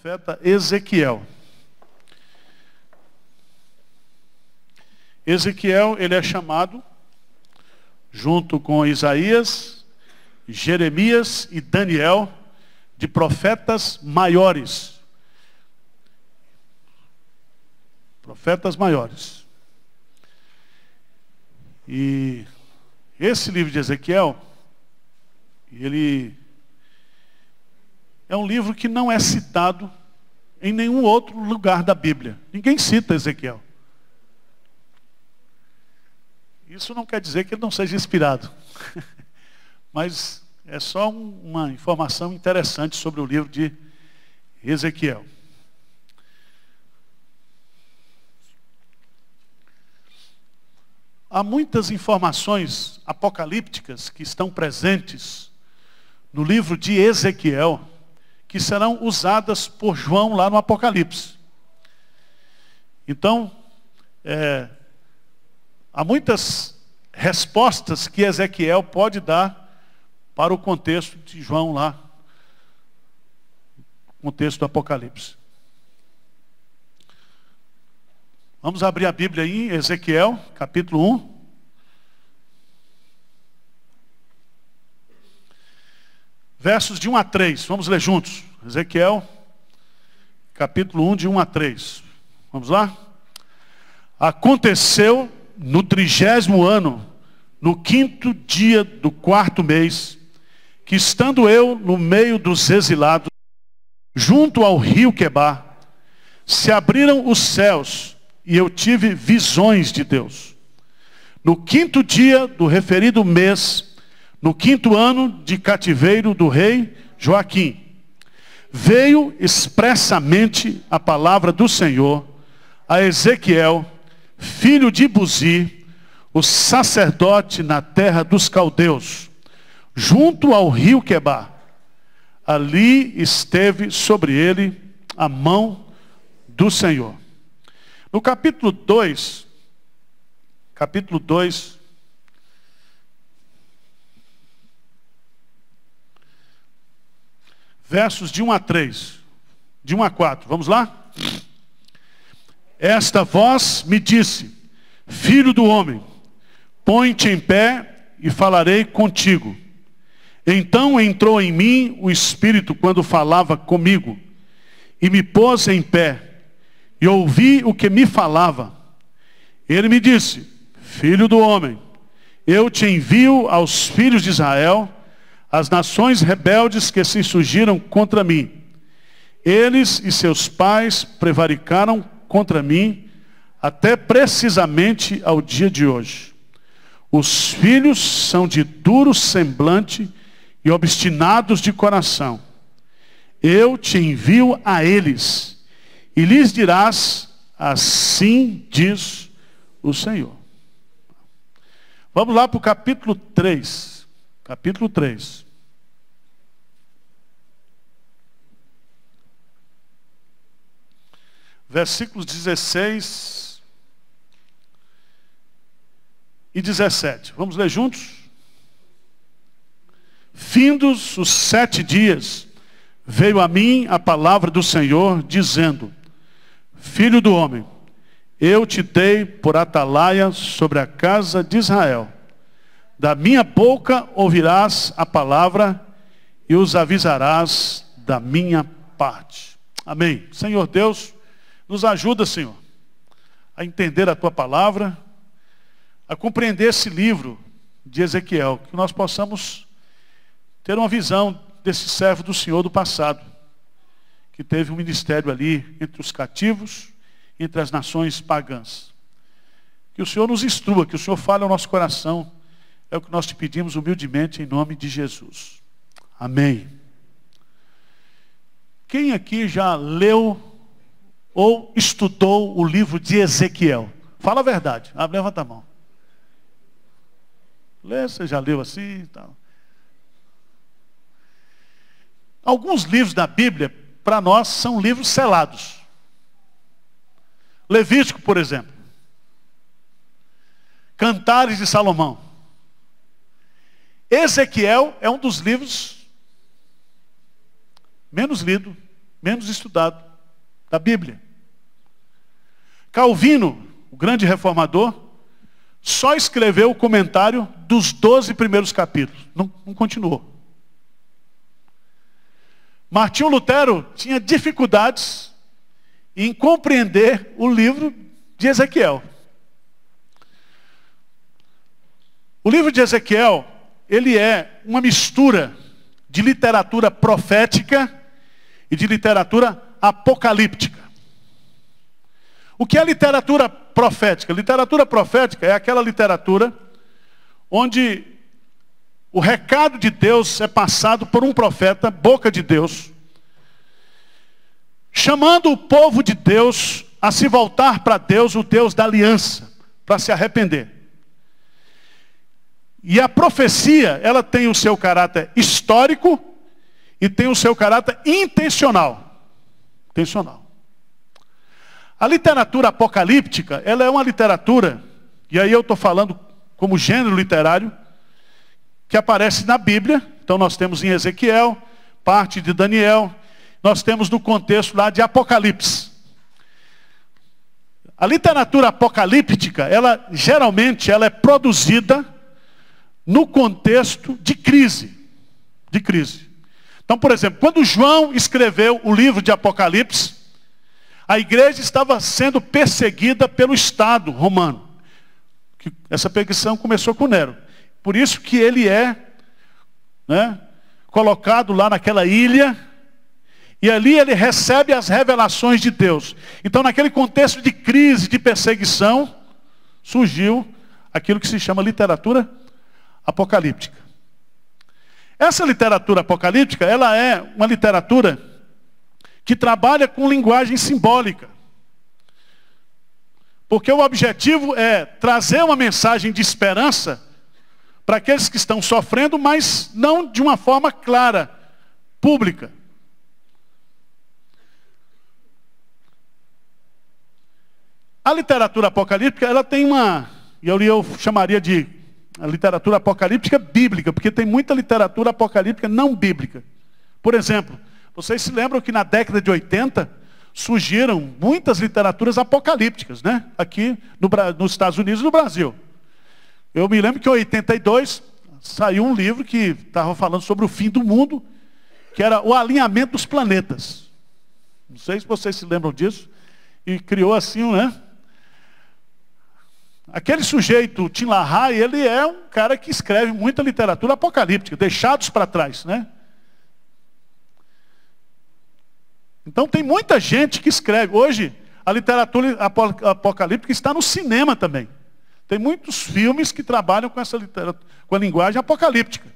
profeta Ezequiel. Ezequiel, ele é chamado, junto com Isaías, Jeremias e Daniel, de profetas maiores. Profetas maiores. E esse livro de Ezequiel, ele é um livro que não é citado em nenhum outro lugar da Bíblia. Ninguém cita Ezequiel. Isso não quer dizer que ele não seja inspirado. Mas é só uma informação interessante sobre o livro de Ezequiel. Há muitas informações apocalípticas que estão presentes no livro de Ezequiel, que serão usadas por João lá no Apocalipse. Então, há muitas respostas que Ezequiel pode dar para o contexto de João lá, contexto do Apocalipse. Vamos abrir a Bíblia aí, Ezequiel, capítulo 1. Versos de 1 a 3, vamos ler juntos. Ezequiel, capítulo 1, de 1 a 3. Vamos lá? Aconteceu no 30º ano, no 5º dia do 4º mês, que estando eu no meio dos exilados, junto ao rio Quebar, se abriram os céus e eu tive visões de Deus. No 5º dia do referido mês, no 5º ano de cativeiro do rei Joaquim, veio expressamente a palavra do Senhor a Ezequiel, filho de Buzi, o sacerdote na terra dos caldeus, junto ao rio Quebar. Ali esteve sobre ele a mão do Senhor. No capítulo 2, versos de 1 a 3, de 1 a 4, vamos lá? Esta voz me disse: filho do homem, põe-te em pé e falarei contigo. Então entrou em mim o Espírito quando falava comigo, e me pôs em pé, e ouvi o que me falava. Ele me disse: filho do homem, eu te envio aos filhos de Israel, as nações rebeldes que se surgiram contra mim. Eles e seus pais prevaricaram contra mim, até precisamente ao dia de hoje. Os filhos são de duro semblante e obstinados de coração. Eu te envio a eles, e lhes dirás: assim diz o Senhor. Vamos lá para o capítulo 3. Capítulo 3. Versículos 16 e 17. Vamos ler juntos? Findos os 7 dias, veio a mim a palavra do Senhor, dizendo: filho do homem, eu te dei por atalaia sobre a casa de Israel. Da minha boca ouvirás a palavra e os avisarás da minha parte. Amém. Senhor Deus, nos ajuda, Senhor, a entender a tua palavra, a compreender esse livro de Ezequiel, que nós possamos ter uma visão desse servo do Senhor do passado, que teve um ministério ali entre os cativos, entre as nações pagãs. Que o Senhor nos instrua, que o Senhor fale ao nosso coração. É o que nós te pedimos humildemente em nome de Jesus. Amém. Quem aqui já leu ou estudou o livro de Ezequiel? Fala a verdade. Levanta a mão. Você já leu assim e tal. Alguns livros da Bíblia, para nós, são livros selados. Levítico, por exemplo. Cantares de Salomão. Ezequiel é um dos livros menos lido menos estudado da Bíblia. Calvino, o grande reformador, só escreveu o comentário dos 12 primeiros capítulos. Não continuou. Martinho Lutero tinha dificuldades em compreender o livro de Ezequiel. O livro de Ezequiel, ele é uma mistura de literatura profética e de literatura apocalíptica. O que é literatura profética? Literatura profética é aquela literatura onde o recado de Deus é passado por um profeta, boca de Deus, chamando o povo de Deus a se voltar para Deus, o Deus da aliança, para se arrepender. E a profecia, ela tem o seu caráter histórico e tem o seu caráter intencional. A literatura apocalíptica, ela é uma literatura, e aí eu estou falando como gênero literário, que aparece na Bíblia. Então nós temos em Ezequiel, parte de Daniel, nós temos no contexto lá de Apocalipse. A literatura apocalíptica, ela geralmente ela é produzida no contexto de crise. Então, por exemplo, quando João escreveu o livro de Apocalipse, a igreja estava sendo perseguida pelo Estado romano. Essa perseguição começou com Nero. Por isso que ele é colocado lá naquela ilha, e ali ele recebe as revelações de Deus. Então, naquele contexto de crise, de perseguição, surgiu aquilo que se chama literatura apocalíptica. Essa literatura apocalíptica, ela é uma literatura que trabalha com linguagem simbólica. Porque o objetivo é trazer uma mensagem de esperança para aqueles que estão sofrendo, mas não de uma forma clara, pública. A literatura apocalíptica, ela tem uma, eu chamaria de a literatura apocalíptica bíblica, porque tem muita literatura apocalíptica não bíblica. Por exemplo, vocês se lembram que na década de 80 surgiram muitas literaturas apocalípticas, né? Aqui nos Estados Unidos e no Brasil. Eu me lembro que em 82 saiu um livro que estava falando sobre o fim do mundo, que era o alinhamento dos planetas. Não sei se vocês se lembram disso. E criou assim, né? Aquele sujeito, Tim LaHaye, ele é um cara que escreve muita literatura apocalíptica, deixados para trás, né? Então tem muita gente que escreve. Hoje, a literatura apocalíptica está no cinema também. Tem muitos filmes que trabalham com essa literatura, com a linguagem apocalíptica.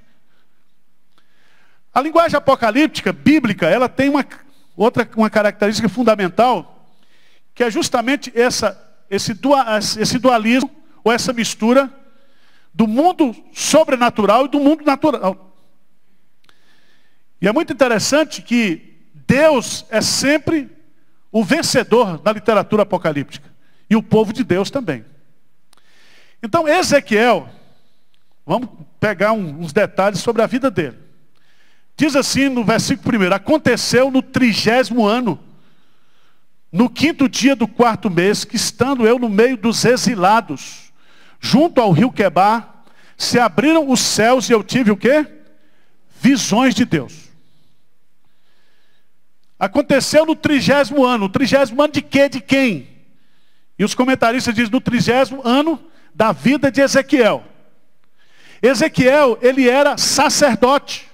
A linguagem apocalíptica, bíblica, ela tem uma característica fundamental, que é justamente esse dualismo, ou essa mistura do mundo sobrenatural e do mundo natural. E é muito interessante que Deus é sempre o vencedor da literatura apocalíptica. E o povo de Deus também. Então, Ezequiel, vamos pegar uns detalhes sobre a vida dele. Diz assim no versículo 1: aconteceu no 30º ano, no 5º dia do 4º mês, que estando eu no meio dos exilados, junto ao rio Quebar, se abriram os céus e eu tive o quê? Visões de Deus. Aconteceu no 30º ano. O 30º ano de quê? De quem? E os comentaristas dizem no 30º ano da vida de Ezequiel. Ezequiel, ele era sacerdote.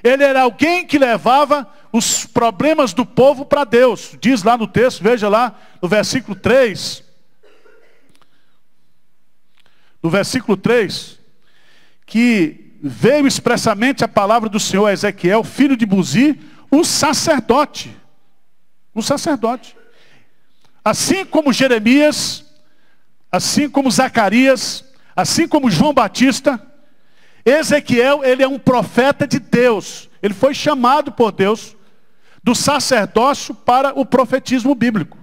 Ele era alguém que levava os problemas do povo para Deus. Diz lá no texto, veja lá, no versículo 3. No versículo 3, que veio expressamente a palavra do Senhor a Ezequiel, filho de Buzi, o sacerdote. O sacerdote. Assim como Jeremias, assim como Zacarias, assim como João Batista, Ezequiel, ele é um profeta de Deus. Ele foi chamado por Deus do sacerdócio para o profetismo bíblico.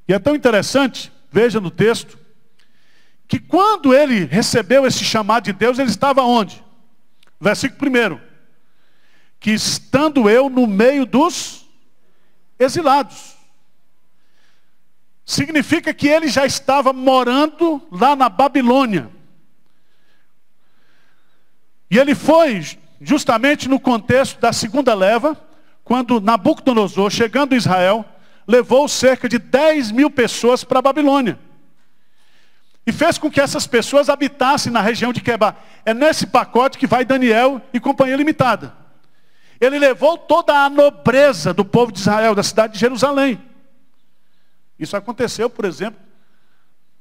E é tão interessante, veja no texto, que quando ele recebeu esse chamado de Deus, ele estava onde? Versículo 1. que estando eu no meio dos exilados. Significa que ele já estava morando lá na Babilônia. E ele foi justamente no contexto da segunda leva, quando Nabucodonosor, chegando a Israel, levou cerca de 10.000 pessoas para a Babilônia. E fez com que essas pessoas habitassem na região de Quebá. É nesse pacote que vai Daniel e Companhia Limitada. Ele levou toda a nobreza do povo de Israel, da cidade de Jerusalém. Isso aconteceu, por exemplo,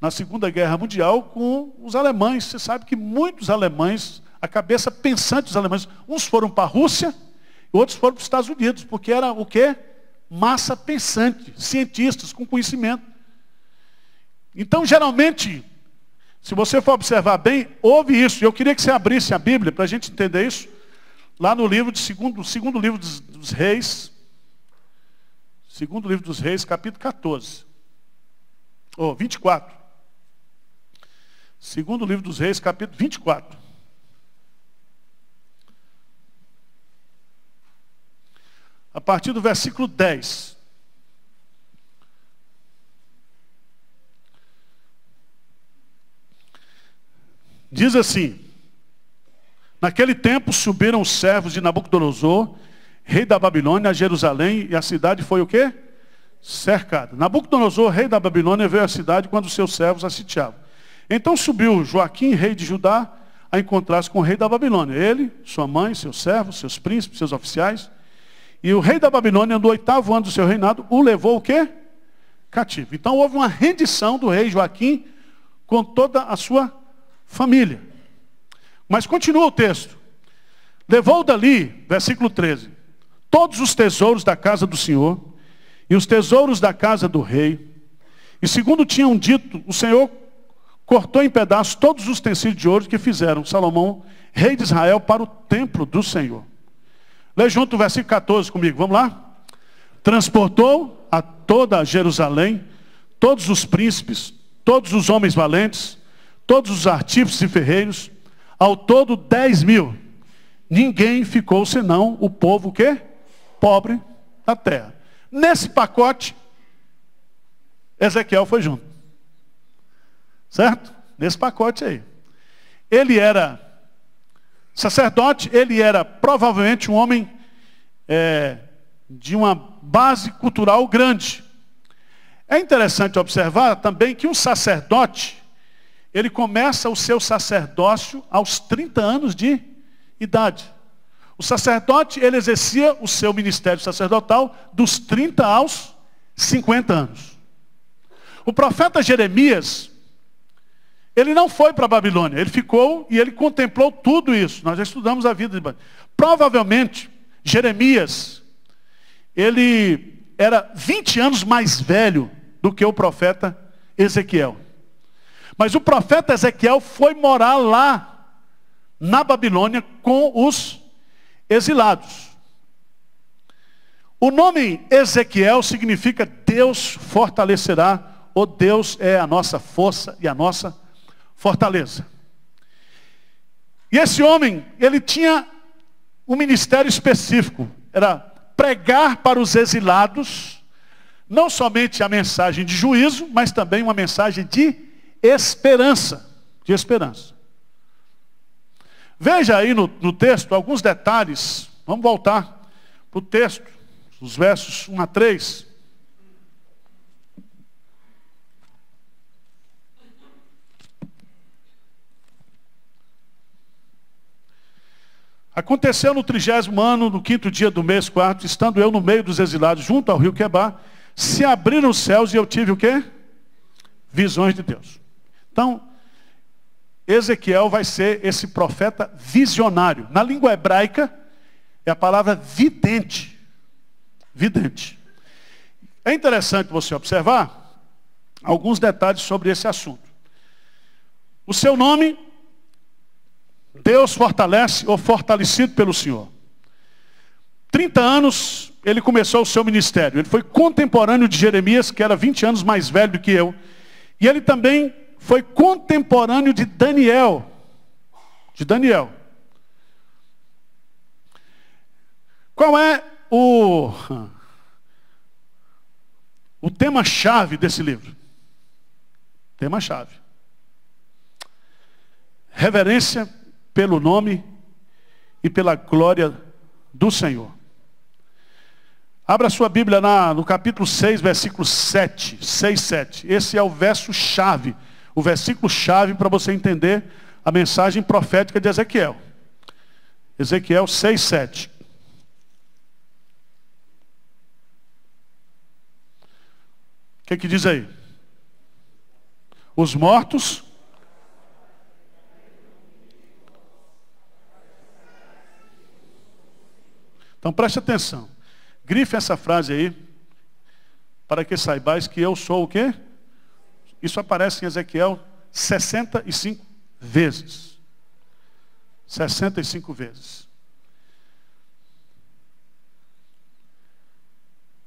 na Segunda Guerra Mundial com os alemães. Você sabe que muitos alemães, a cabeça pensante dos alemães, uns foram para a Rússia, outros foram para os Estados Unidos, porque era o quê? Massa pensante, cientistas com conhecimento. Então, geralmente, se você for observar bem, houve isso. Eu queria que você abrisse a Bíblia para a gente entender isso. Lá no livro de segundo livro dos Reis. Segundo livro dos Reis, capítulo 14. 24. Segundo livro dos Reis, capítulo 24. A partir do versículo 10. Diz assim: naquele tempo subiram os servos de Nabucodonosor, rei da Babilônia, a Jerusalém, e a cidade foi o quê? Cercada. Nabucodonosor, rei da Babilônia, veio à cidade quando os seus servos a sitiavam. Então subiu Joaquim, rei de Judá, a encontrar-se com o rei da Babilônia. Ele, sua mãe, seus servos, seus príncipes, seus oficiais. E o rei da Babilônia, no 8º ano do seu reinado, o levou o quê? Cativo. Então houve uma rendição do rei Joaquim com toda a sua família. Mas continua o texto. Levou dali, versículo 13, todos os tesouros da casa do Senhor e os tesouros da casa do rei. E segundo tinham dito, o Senhor cortou em pedaços todos os utensílios de ouro que fizeram Salomão, rei de Israel, para o templo do Senhor. Lê junto o versículo 14 comigo, vamos lá? Transportou a toda Jerusalém, todos os príncipes, todos os homens valentes, todos os artífices e ferreiros, ao todo 10.000. Ninguém ficou senão o povo o quê? Pobre da terra. Nesse pacote, Ezequiel foi junto. Certo? Nesse pacote aí. Ele era sacerdote, ele era provavelmente um homem de uma base cultural grande. É interessante observar também que um sacerdote, ele começa o seu sacerdócio aos 30 anos de idade. O sacerdote, ele exercia o seu ministério sacerdotal dos 30 aos 50 anos. O profeta Jeremias, ele não foi para a Babilônia, ele ficou e ele contemplou tudo isso. Nós já estudamos a vida de Babilônia. Provavelmente, Jeremias, ele era 20 anos mais velho do que o profeta Ezequiel. Mas o profeta Ezequiel foi morar lá, na Babilônia, com os exilados. O nome Ezequiel significa Deus fortalecerá, ou Deus é a nossa força e a nossa fortaleza. E esse homem, ele tinha um ministério específico, era pregar para os exilados, não somente a mensagem de juízo, mas também uma mensagem de esperança. De esperança. Veja aí no texto alguns detalhes. Vamos voltar para o texto, os versos 1 a 3. Aconteceu no 30º ano, no 5º dia do mês 4, estando eu no meio dos exilados, junto ao rio Quebá, se abriram os céus e eu tive o quê? Visões de Deus. Então, Ezequiel vai ser esse profeta visionário. Na língua hebraica, é a palavra vidente. Vidente. É interessante você observar alguns detalhes sobre esse assunto. O seu nome, Deus fortalece ou fortalecido pelo Senhor. 30 anos ele começou o seu ministério. Ele foi contemporâneo de Jeremias, que era 20 anos mais velho do que eu. E ele também foi contemporâneo de Daniel. De Daniel. Qual é o tema-chave desse livro? Tema-chave: reverência pelo nome e pela glória do Senhor. Abra sua Bíblia no capítulo 6, versículo 7. 6, 7. Esse é o verso-chave, o versículo-chave para você entender a mensagem profética de Ezequiel. Ezequiel 6, 7. O que diz aí? Os mortos então preste atenção. Grife essa frase aí, para que saibais que eu sou o quê? Isso aparece em Ezequiel 65 vezes. 65 vezes.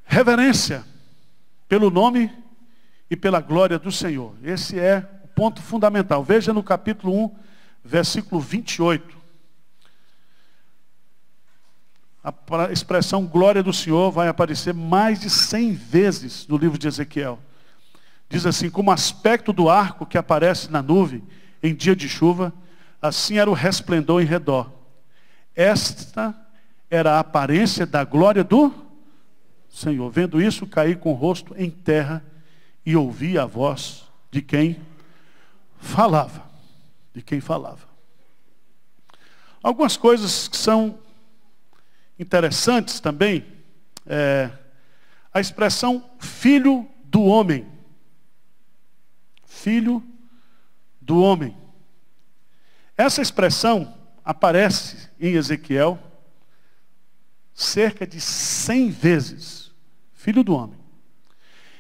Reverência pelo nome e pela glória do Senhor. Esse é o ponto fundamental. Veja no capítulo 1, versículo 28. A expressão glória do Senhor vai aparecer mais de 100 vezes no livro de Ezequiel. Diz assim: como aspecto do arco que aparece na nuvem em dia de chuva, assim era o resplendor em redor. Esta era a aparência da glória do Senhor. Vendo isso, caí com o rosto em terra e ouvi a voz de quem falava. De quem falava. Algumas coisas que são interessantes também, a expressão filho do homem. Filho do homem. Essa expressão aparece em Ezequiel cerca de 100 vezes. Filho do homem.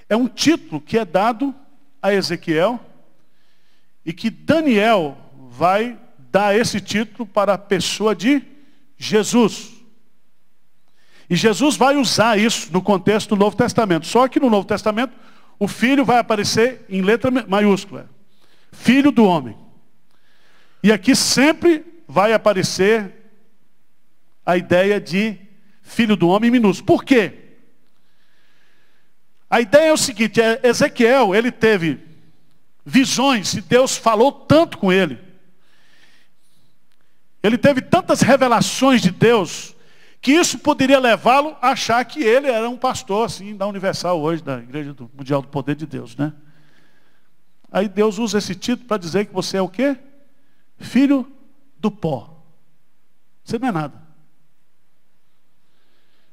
É um título que é dado a Ezequiel e que Daniel vai dar esse título para a pessoa de Jesus. E Jesus vai usar isso no contexto do Novo Testamento. Só que no Novo Testamento, o filho vai aparecer em letra maiúscula. Filho do homem. E aqui sempre vai aparecer a ideia de filho do homem minúsculo. Por quê? A ideia é o seguinte: Ezequiel, ele teve visões e Deus falou tanto com ele. Ele teve tantas revelações de Deus, que isso poderia levá-lo a achar que ele era um pastor, assim, da Universal hoje, da Igreja Mundial do Poder de Deus, né? Aí Deus usa esse título para dizer que você é o quê? Filho do pó. Você não é nada.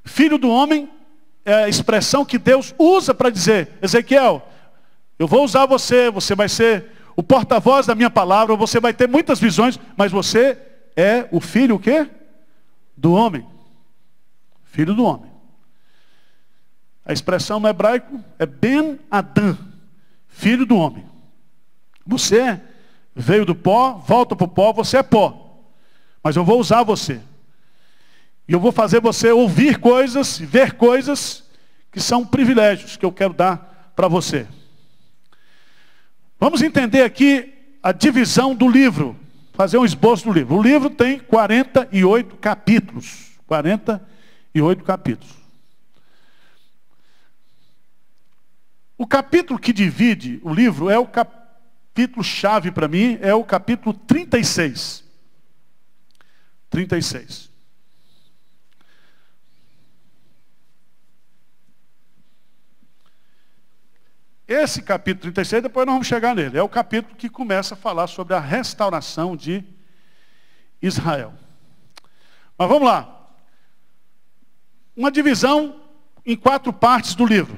Filho do homem é a expressão que Deus usa para dizer: Ezequiel, eu vou usar você, você vai ser o porta-voz da minha palavra, você vai ter muitas visões, mas você é o filho o quê? Do homem. Filho do homem. A expressão no hebraico é Ben Adam, filho do homem. Você veio do pó, volta para o pó, você é pó. Mas eu vou usar você. E eu vou fazer você ouvir coisas, ver coisas que são privilégios que eu quero dar para você. Vamos entender aqui a divisão do livro. Fazer um esboço do livro. O livro tem 48 capítulos. 48 capítulos. O capítulo que divide o livro é o capítulo-chave para mim, é o capítulo 36. 36. Esse capítulo 36, depois nós vamos chegar nele. É o capítulo que começa a falar sobre a restauração de Israel. Mas vamos lá. Uma divisão em 4 partes do livro.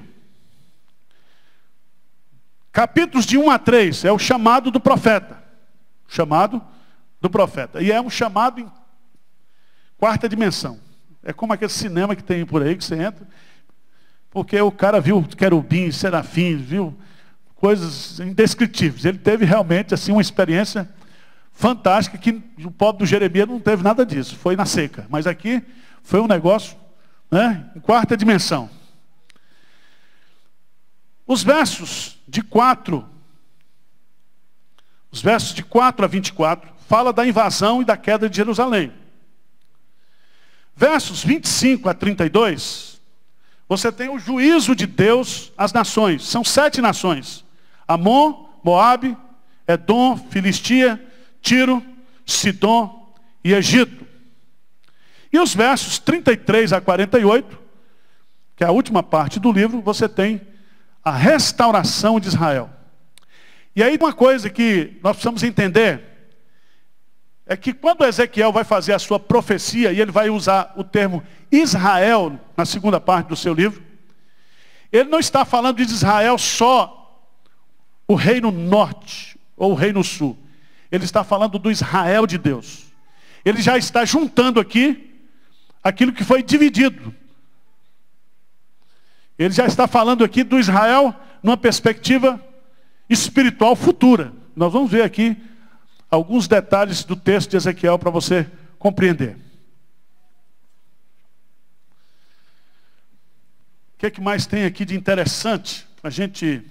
Capítulos de 1 a 3 é o chamado do profeta. Chamado do profeta. E é um chamado em 4ª dimensão. É como aquele cinema que tem por aí, que você entra, porque o cara viu querubins, serafins, viu coisas indescritíveis. Ele teve realmente assim uma experiência fantástica, que o pobre do Jeremias não teve nada disso, foi na seca. Mas aqui foi um negócio, né, em 4ª dimensão. Os versos de 4 a 24 fala da invasão e da queda de Jerusalém. Versos 25 a 32, você tem o juízo de Deus às nações. São 7 nações. Amon, Moabe, Edom, Filistia, Tiro, Sidom e Egito. E os versos 33 a 48, que é a última parte do livro, você tem a restauração de Israel. E aí uma coisa que nós precisamos entender é que quando Ezequiel vai fazer a sua profecia, e ele vai usar o termo Israel na segunda parte do seu livro, ele não está falando de Israel só o reino norte ou o reino sul. Ele está falando do Israel de Deus. Ele já está juntando aqui aquilo que foi dividido. Ele já está falando aqui do Israel numa perspectiva espiritual futura. Nós vamos ver aqui alguns detalhes do texto de Ezequiel para você compreender. O que é que mais tem aqui de interessante para a gente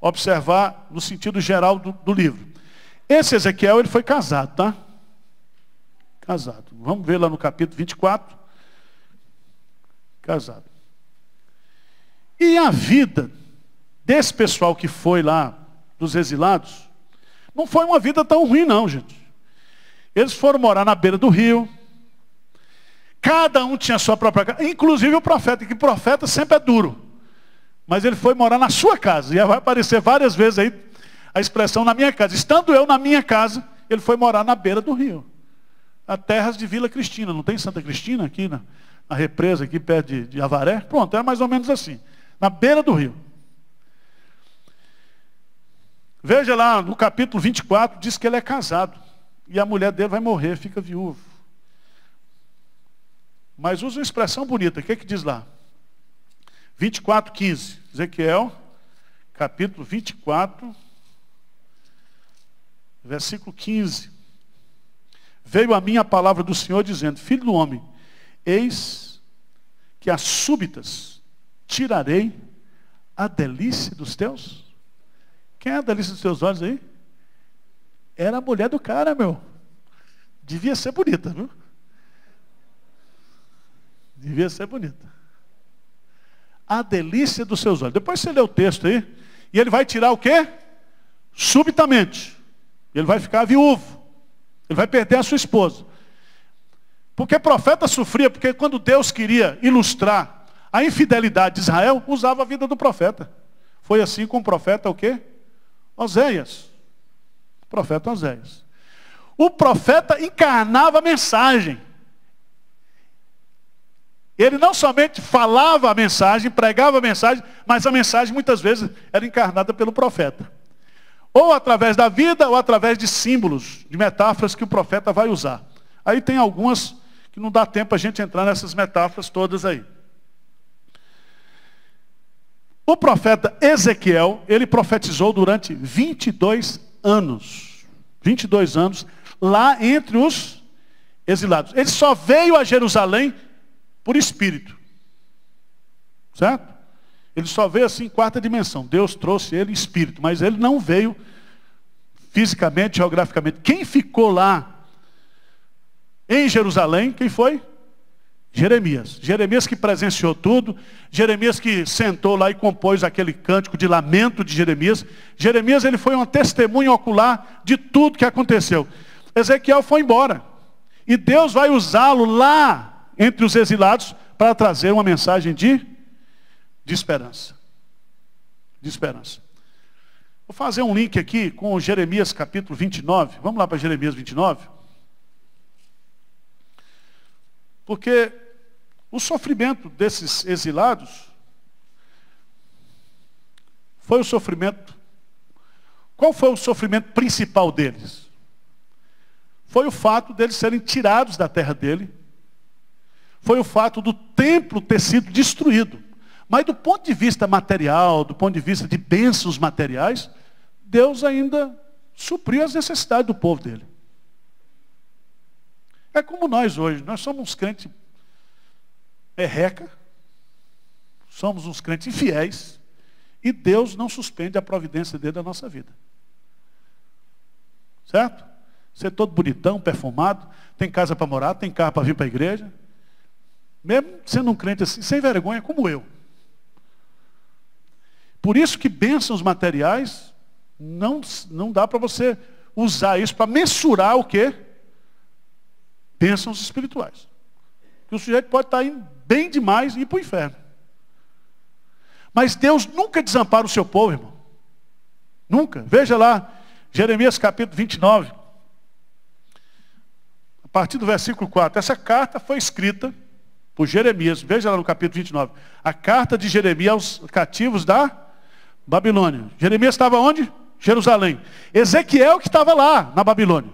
observar no sentido geral do livro? Esse Ezequiel, ele foi casado, tá? Casado. Vamos ver lá no capítulo 24. Casado. E a vida desse pessoal que foi lá, dos exilados, não foi uma vida tão ruim não, gente. Eles foram morar na beira do rio. Cada um tinha a sua própria casa. Inclusive o profeta, que profeta sempre é duro. Mas ele foi morar na sua casa. E vai aparecer várias vezes aí a expressão na minha casa. Estando eu na minha casa, ele foi morar na beira do rio. A terras de Vila Cristina. Não tem Santa Cristina aqui na represa, aqui perto de Avaré? Pronto, é mais ou menos assim. Na beira do rio. Veja lá, no capítulo 24, diz que ele é casado. E a mulher dele vai morrer, fica viúvo. Mas usa uma expressão bonita. O que é que diz lá? 24:15. Ezequiel, capítulo 24, versículo 15. Veio a mim a palavra do Senhor dizendo: Filho do homem, eis que às súbitas tirarei a delícia dos teus. Quem é a delícia dos teus olhos aí? Era a mulher do cara, meu. Devia ser bonita, viu? Devia ser bonita. A delícia dos seus olhos. Depois você lê o texto aí. E ele vai tirar o quê? Subitamente. Ele vai ficar viúvo. Ele vai perder a sua esposa. Porque profeta sofria, porque quando Deus queria ilustrar a infidelidade de Israel, usava a vida do profeta. Foi assim com o profeta o quê? Oséias. O profeta Oséias. O profeta encarnava a mensagem. Ele não somente falava a mensagem, pregava a mensagem, mas a mensagem muitas vezes era encarnada pelo profeta. Ou através da vida, ou através de símbolos, de metáforas que o profeta vai usar. Aí tem algumas que não dá tempo a gente entrar nessas metáforas todas aí. O profeta Ezequiel, ele profetizou durante 22 anos. 22 anos, lá entre os exilados. Ele só veio a Jerusalém por espírito. Certo? Ele só veio assim em 4ª dimensão. Deus trouxe ele em espírito, mas ele não veio fisicamente, geograficamente. Quem ficou lá em Jerusalém, quem foi? Jeremias. Jeremias que presenciou tudo. Jeremias que sentou lá e compôs aquele cântico de lamento de Jeremias. Jeremias, ele foi uma testemunha ocular de tudo que aconteceu. Ezequiel foi embora. E Deus vai usá-lo lá entre os exilados para trazer uma mensagem de esperança. De esperança. Vou fazer um link aqui com o Jeremias capítulo 29. Vamos lá para Jeremias 29. Porque o sofrimento desses exilados foi o sofrimento. Qual foi o sofrimento principal deles? Foi o fato deles serem tirados da terra dele. Foi o fato do templo ter sido destruído. Mas do ponto de vista material, do ponto de vista de bênçãos materiais, Deus ainda supriu as necessidades do povo dele. É como nós hoje, nós somos uns crentes merreca, somos uns crentes infiéis, e Deus não suspende a providência dele da nossa vida. Certo? Ser todo bonitão, perfumado, tem casa para morar, tem carro para vir para a igreja. Mesmo sendo um crente assim, sem vergonha, como eu. Por isso que bênçãos materiais, não dá para você usar isso para mensurar o quê? Bênçãos espirituais. Que o sujeito pode estar indo bem demais e ir para o inferno. Mas Deus nunca desampara o seu povo, irmão. Nunca. Veja lá, Jeremias capítulo 29. A partir do versículo 4. Essa carta foi escrita por Jeremias. Veja lá no capítulo 29. A carta de Jeremias aos cativos da Babilônia. Jeremias estava onde? Jerusalém. Ezequiel que estava lá, na Babilônia.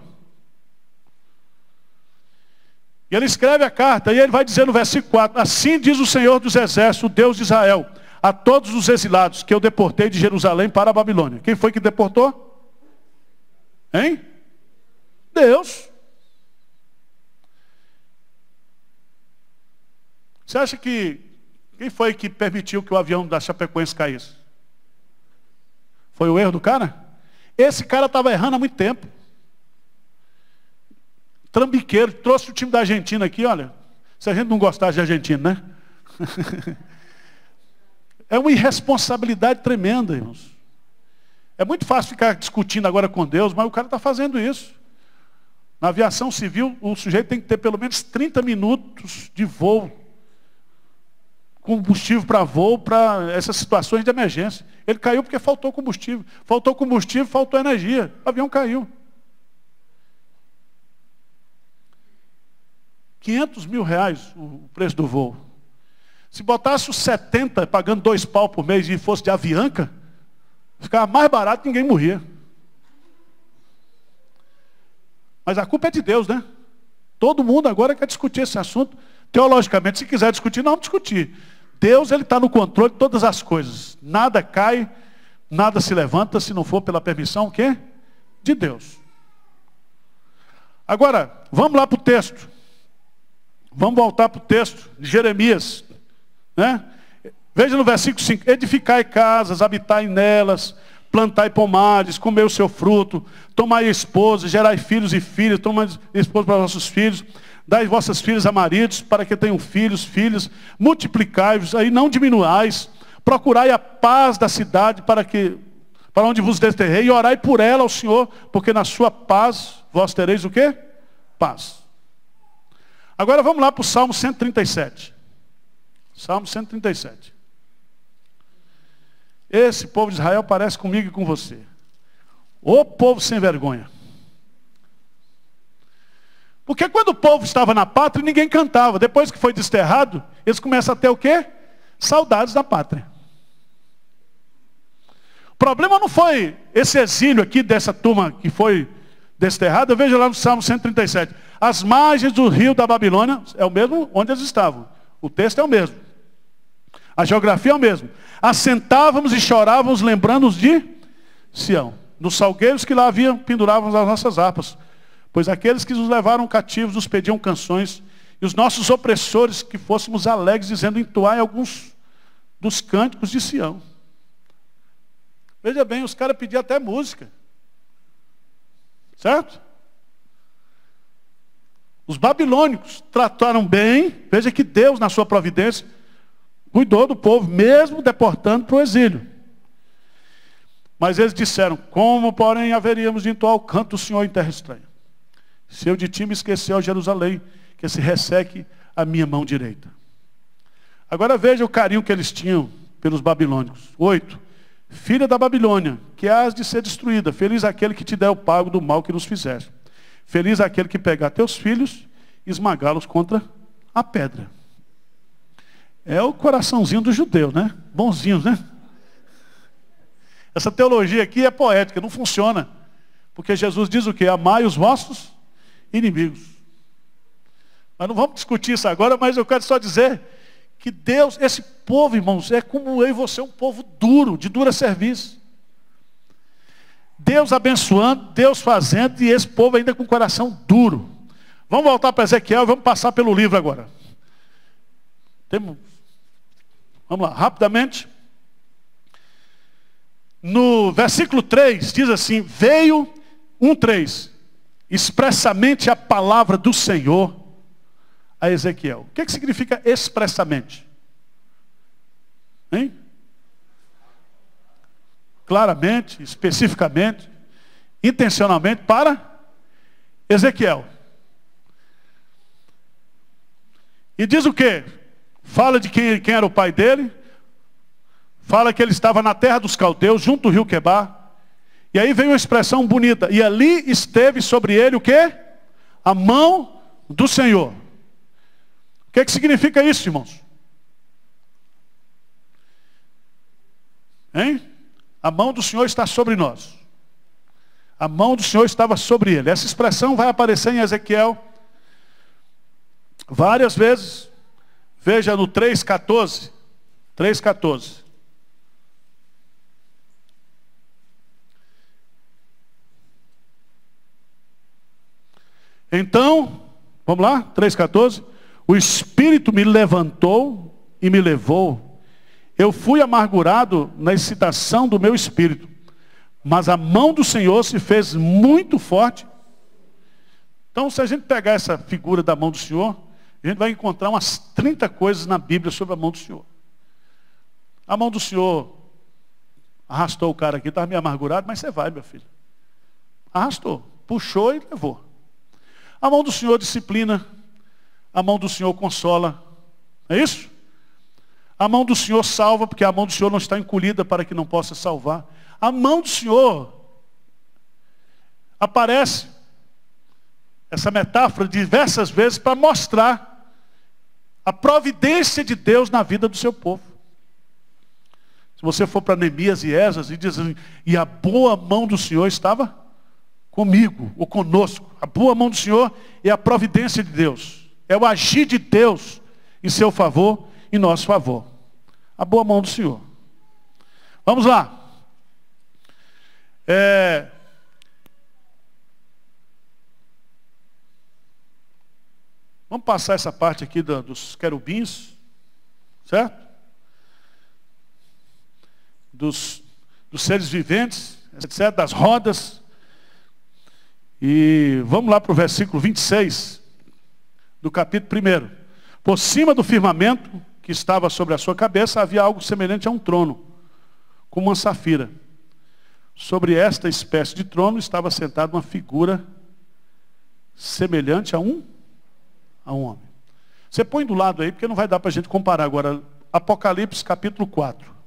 E ele escreve a carta, e ele vai dizer no versículo 4, assim diz o Senhor dos Exércitos, o Deus de Israel, a todos os exilados que eu deportei de Jerusalém para a Babilônia. Quem foi que deportou? Hein? Deus. Você acha que, quem foi que permitiu que o avião da Chapecoense caísse? Foi o erro do cara? Esse cara estava errando há muito tempo. Trambiqueiro, trouxe o time da Argentina aqui, olha. Se a gente não gostasse de Argentina, né? É uma irresponsabilidade tremenda, irmãos. É muito fácil ficar discutindo agora com Deus, mas o cara está fazendo isso. Na aviação civil, o sujeito tem que ter pelo menos 30 minutos de voo. Combustível para voo, para essas situações de emergência. Ele caiu porque faltou combustível. Faltou combustível, faltou energia. O avião caiu. 500 mil reais o preço do voo. Se botasse os 70, pagando 2 pau por mês e fosse de Avianca, ficava mais barato e ninguém morria. Mas a culpa é de Deus, né? Todo mundo agora quer discutir esse assunto. Teologicamente, se quiser discutir, não vamos discutir. Deus, ele está no controle de todas as coisas. Nada cai, nada se levanta, se não for pela permissão, o quê? De Deus. Agora, vamos lá para o texto. Vamos voltar para o texto de Jeremias. Né? Veja no versículo 5. Edificai casas, habitai nelas, plantai pomares, comei o seu fruto, tomai esposa, gerai filhos e filhas, tomai esposa para vossos filhos, dai vossas filhas a maridos, para que tenham filhos, filhas, multiplicai-vos, aí não diminuais, procurai a paz da cidade para onde vos desterrei, e orai por ela ao Senhor, porque na sua paz vós tereis o quê? Paz. Agora vamos lá para o Salmo 137. Salmo 137. Esse povo de Israel parece comigo e com você. Ô povo sem vergonha. Porque quando o povo estava na pátria, ninguém cantava. Depois que foi desterrado, eles começam a ter o quê? Saudades da pátria. O problema não foi esse exílio aqui dessa turma que foi desterrada. Veja lá no Salmo 137. As margens do rio da Babilônia, é o mesmo onde eles estavam. O texto é o mesmo. A geografia é o mesmo. Assentávamos e chorávamos, lembrando-nos de Sião. Nos salgueiros que lá haviam, pendurávamos as nossas harpas. Pois aqueles que nos levaram cativos nos pediam canções. E os nossos opressores que fôssemos alegres, dizendo, entoai alguns dos cânticos de Sião. Veja bem, os caras pediam até música. Certo? Os babilônicos trataram bem. Veja que Deus, na sua providência, cuidou do povo, mesmo deportando para o exílio. Mas eles disseram, como porém haveríamos de entoar o canto do Senhor em terra estranha? Se eu de ti me esqueceu, ó Jerusalém, que se resseque a minha mão direita. Agora veja o carinho que eles tinham pelos babilônicos. 8. Filha da Babilônia, que hás de ser destruída. Feliz aquele que te der o pago do mal que nos fizeste. Feliz aquele que pegar teus filhos e esmagá-los contra a pedra. É o coraçãozinho do judeu, né? Bonzinhos, né? Essa teologia aqui é poética, não funciona. Porque Jesus diz o quê? Amai os vossos inimigos. Mas não vamos discutir isso agora, mas eu quero só dizer que Deus, esse povo, irmãos, é como eu e você, um povo duro, de dura serviço. Deus abençoando, Deus fazendo, e esse povo ainda com o coração duro. Vamos voltar para Ezequiel e vamos passar pelo livro agora. Vamos lá, rapidamente. No versículo 3, diz assim, veio 1:3. expressamente a palavra do Senhor a Ezequiel. O que significa expressamente? Hein? Claramente, especificamente, intencionalmente para Ezequiel. E diz o quê? Fala de quem era o pai dele. Fala que ele estava na terra dos caldeus, junto do rio Quebar. E aí vem uma expressão bonita. E ali esteve sobre ele o quê? A mão do Senhor. O que significa isso, irmãos? Hein? A mão do Senhor está sobre nós. A mão do Senhor estava sobre ele. Essa expressão vai aparecer em Ezequiel várias vezes. Veja no 3,14. 3,14. Então, vamos lá, 3,14. O Espírito me levantou e me levou. Eu fui amargurado na excitação do meu espírito. Mas a mão do Senhor se fez muito forte. Então, se a gente pegar essa figura da mão do Senhor, a gente vai encontrar umas 30 coisas na Bíblia sobre a mão do Senhor. A mão do Senhor arrastou o cara aqui, estava meio amargurado, mas você vai, meu filho. Arrastou, puxou e levou. A mão do Senhor disciplina, a mão do Senhor consola. É isso? A mão do Senhor salva, porque a mão do Senhor não está encolhida para que não possa salvar. A mão do Senhor aparece, essa metáfora, diversas vezes para mostrar a providência de Deus na vida do seu povo. Se você for para Neemias e Esdras e diz assim, e a boa mão do Senhor estava comigo, ou conosco. A boa mão do Senhor é a providência de Deus. É o agir de Deus em seu favor, em nosso favor. A boa mão do Senhor. Vamos lá. Vamos passar essa parte aqui dos querubins, certo? Dos seres viventes, etc., das rodas. E vamos lá para o versículo 26 do capítulo 1. Por cima do firmamento que estava sobre a sua cabeça havia algo semelhante a um trono, como uma safira. Sobre esta espécie de trono estava sentada uma figura semelhante a um homem. Você põe do lado aí, porque não vai dar para a gente comparar agora. Apocalipse capítulo 4.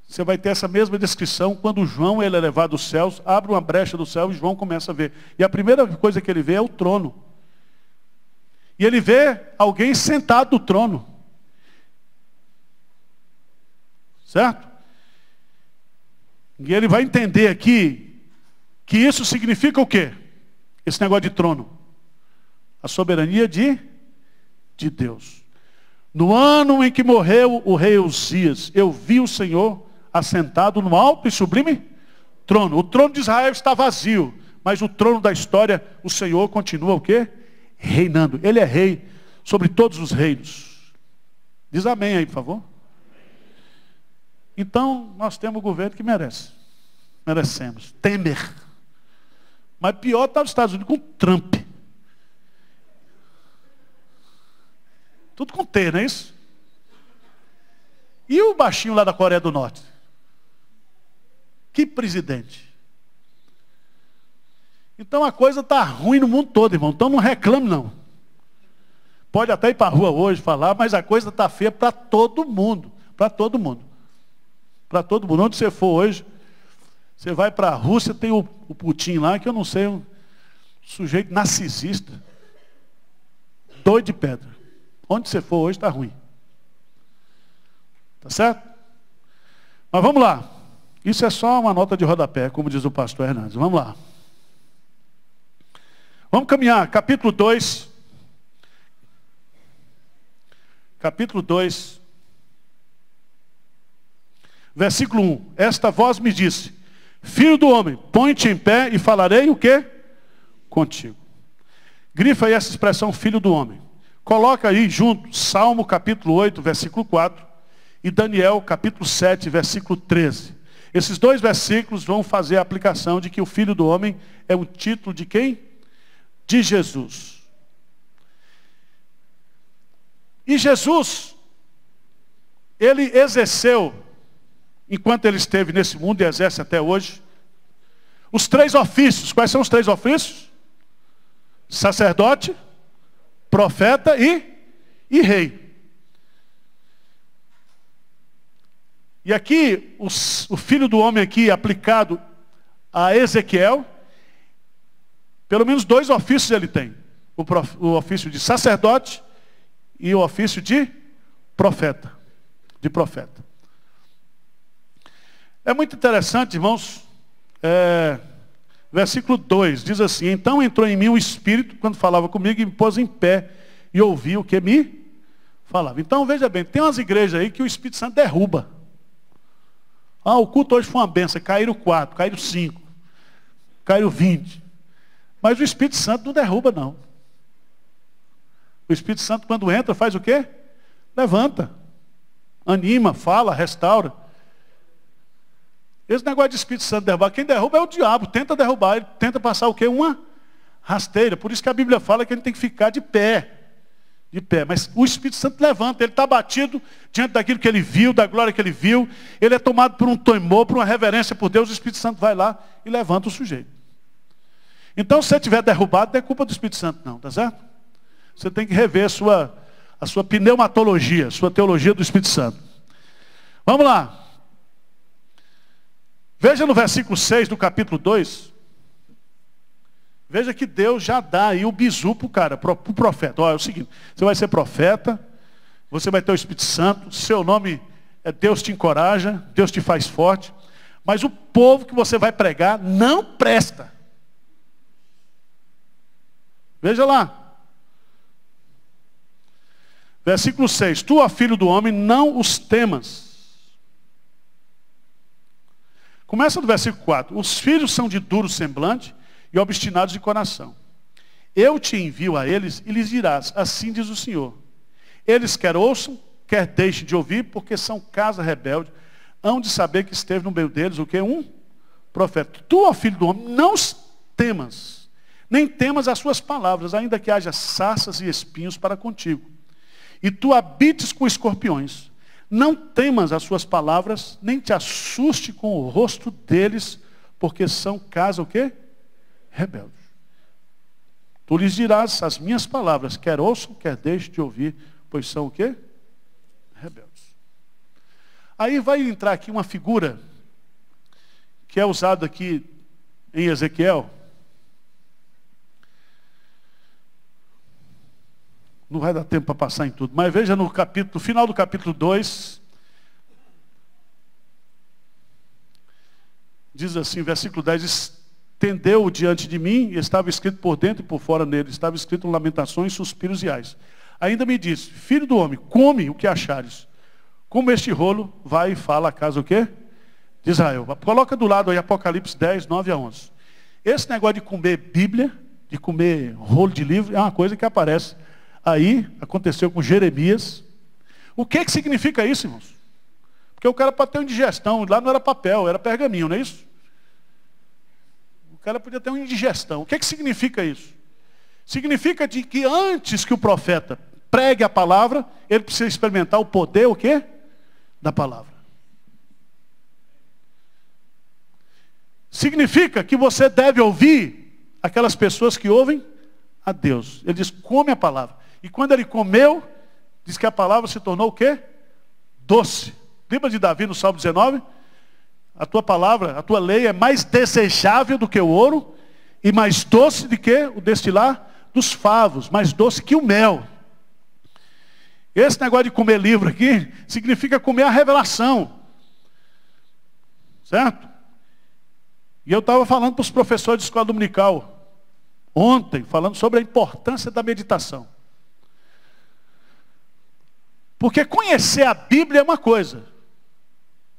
Você vai ter essa mesma descrição quando João ele é levado aos céus, abre uma brecha do céu e João começa a ver. E a primeira coisa que ele vê é o trono. E ele vê alguém sentado no trono. Certo? E ele vai entender aqui que isso significa o quê? Esse negócio de trono. A soberania de Deus. No ano em que morreu o rei Uzias, eu vi o Senhor assentado no alto e sublime trono. O trono de Israel está vazio, mas o trono da história, o Senhor continua o quê? Reinando. Ele é rei sobre todos os reinos. Diz amém aí, por favor. Então, nós temos o governo que merece. Merecemos. Temer. Mas pior está os Estados Unidos com Trump. Tudo com T, não é isso? E o baixinho lá da Coreia do Norte? Que presidente. Então a coisa está ruim no mundo todo, irmão. Então não reclame, não. Pode até ir para a rua hoje falar, mas a coisa está feia para todo mundo. Para todo mundo. Para todo mundo. Onde você for hoje, você vai para a Rússia, tem o Putin lá, que eu não sei, um sujeito narcisista. Doido de pedra. Onde você for hoje está ruim. Tá certo? Mas vamos lá. Isso é só uma nota de rodapé, como diz o pastor Hernandes. Vamos lá. Vamos caminhar. Capítulo 2. Capítulo 2. Versículo 1. Esta voz me disse, filho do homem, põe-te em pé e falarei o quê? Contigo. Grifa aí essa expressão, filho do homem. Coloca aí junto Salmo capítulo 8, versículo 4 e Daniel capítulo 7, versículo 13. Esses 2 versículos vão fazer a aplicação de que o Filho do Homem é um título de quem? De Jesus. E Jesus, ele exerceu, enquanto ele esteve nesse mundo e exerce até hoje, os 3 ofícios. Quais são os 3 ofícios? Sacerdote, profeta e rei. E aqui, o Filho do Homem aqui aplicado a Ezequiel, pelo menos 2 ofícios ele tem. O ofício de sacerdote e o ofício de profeta. É muito interessante, irmãos. Versículo 2 diz assim: então entrou em mim o Espírito, quando falava comigo, e me pôs em pé e ouvi o que me falava. Então veja bem, tem umas igrejas aí que o Espírito Santo derruba. O culto hoje foi uma benção, caíram 4, caíram 5, caíram 20. Mas o Espírito Santo não derruba, não. O Espírito Santo, quando entra, faz o quê? Levanta, anima, fala, restaura. Esse negócio de Espírito Santo derrubar, quem derruba é o diabo, tenta derrubar, ele tenta passar o quê? Uma rasteira. Por isso que a Bíblia fala que ele tem que ficar de pé. Mas o Espírito Santo levanta, ele está batido diante daquilo que ele viu, da glória que ele viu, ele é tomado por um temor, por uma reverência por Deus, o Espírito Santo vai lá e levanta o sujeito. Então, se você estiver derrubado, não é culpa do Espírito Santo não, tá certo? Você tem que rever a sua pneumatologia, a sua teologia do Espírito Santo. Vamos lá. Veja no versículo 6 do capítulo 2. Veja que Deus já dá aí o bizu para o cara, para o profeta. Olha, é o seguinte, você vai ser profeta, você vai ter o Espírito Santo, seu nome é Deus te encoraja, Deus te faz forte, mas o povo que você vai pregar não presta. Veja lá. Versículo 6. Tu, ó filho do homem, não os temas. Começa do versículo 4. Os filhos são de duro semblante e obstinados de coração. Eu te envio a eles e lhes dirás, assim diz o Senhor. Eles quer ouçam, quer deixem de ouvir, porque são casa rebelde. Hão de saber que esteve no meio deles o que? Um profeta. Tu, ó filho do homem, não os temas, nem temas as suas palavras, ainda que haja sarças e espinhos para contigo. E tu habites com escorpiões. Não temas as suas palavras, nem te assuste com o rosto deles, porque são casa o quê? Rebeldes. Tu lhes dirás as minhas palavras, quer ouçam, quer deixem de ouvir, pois são o quê? Rebeldes. Aí vai entrar aqui uma figura que é usada aqui em Ezequiel. Não vai dar tempo para passar em tudo, mas veja no final do capítulo 2, diz assim, versículo 10, estendeu-o diante de mim, e estava escrito por dentro e por fora nele, estava escrito lamentações, suspiros e ais. Ainda me disse, filho do homem, come o que achares. Como este rolo, vai e fala a casa o quê? De Israel. Coloca do lado aí Apocalipse 10, 9 a 11. Esse negócio de comer Bíblia, de comer rolo de livro, é uma coisa que aparece. Aí, aconteceu com Jeremias. O que significa isso, irmãos? Porque o cara pode ter uma indigestão, lá não era papel, era pergaminho, não é isso? O cara podia ter uma indigestão. O que significa isso? Significa de que antes que o profeta pregue a palavra, ele precisa experimentar o poder, o quê? Da palavra. Significa que você deve ouvir aquelas pessoas que ouvem a Deus. Ele diz, come a palavra. E quando ele comeu, diz que a palavra se tornou o quê? Doce. Lembra de Davi no Salmo 19? A tua palavra, a tua lei é mais desejável do que o ouro e mais doce do que o destilar dos favos, mais doce que o mel. Esse negócio de comer livro aqui significa comer a revelação. Certo? E eu estava falando para os professores de escola dominical ontem, falando sobre a importância da meditação. Porque conhecer a Bíblia é uma coisa.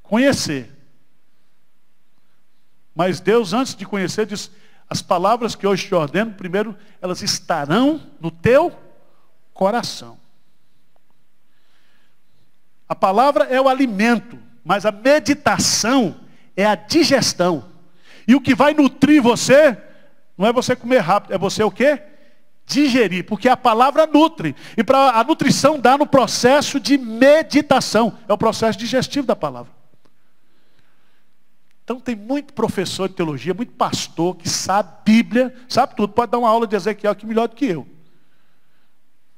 Conhecer. Mas Deus, antes de conhecer, diz, as palavras que hoje te ordeno, primeiro, elas estarão no teu coração. A palavra é o alimento, mas a meditação é a digestão. E o que vai nutrir você, não é você comer rápido, é você o quê? Digerir, porque a palavra nutre. E para a nutrição dá no processo de meditação. É o processo digestivo da palavra. Então tem muito professor de teologia, muito pastor que sabe Bíblia, sabe tudo. Pode dar uma aula de Ezequiel aqui melhor do que eu.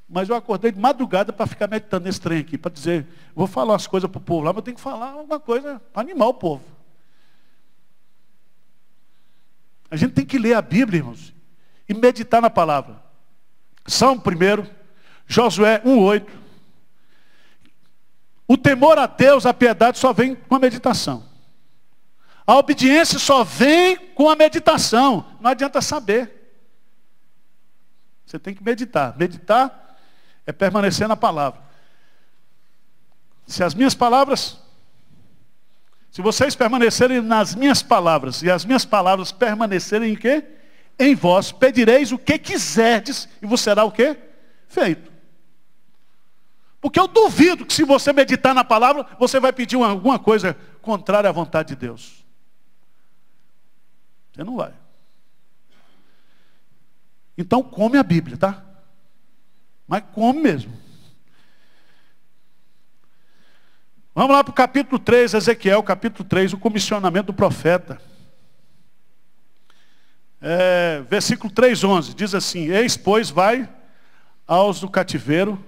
Mas eu acordei de madrugada para ficar meditando nesse trem aqui, para dizer, vou falar umas coisas para o povo lá, mas eu tenho que falar alguma coisa para animar o povo. A gente tem que ler a Bíblia, irmãos, e meditar na palavra. Salmo 1, Josué 1:8. O temor a Deus, a piedade só vem com a meditação. A obediência só vem com a meditação. Não adianta saber. Você tem que meditar. Meditar é permanecer na palavra. Se vocês permanecerem nas minhas palavras, e as minhas palavras permanecerem em quê? Em vós, pedireis o que quiserdes, e vos será o quê? Feito. Porque eu duvido que se você meditar na palavra, você vai pedir alguma coisa contrária à vontade de Deus. Você não vai. Então come a Bíblia, tá? Mas come mesmo. Vamos lá para o capítulo 3, Ezequiel, capítulo 3, o comissionamento do profeta. Versículo 3:11, diz assim: eis, pois, vai aos do cativeiro,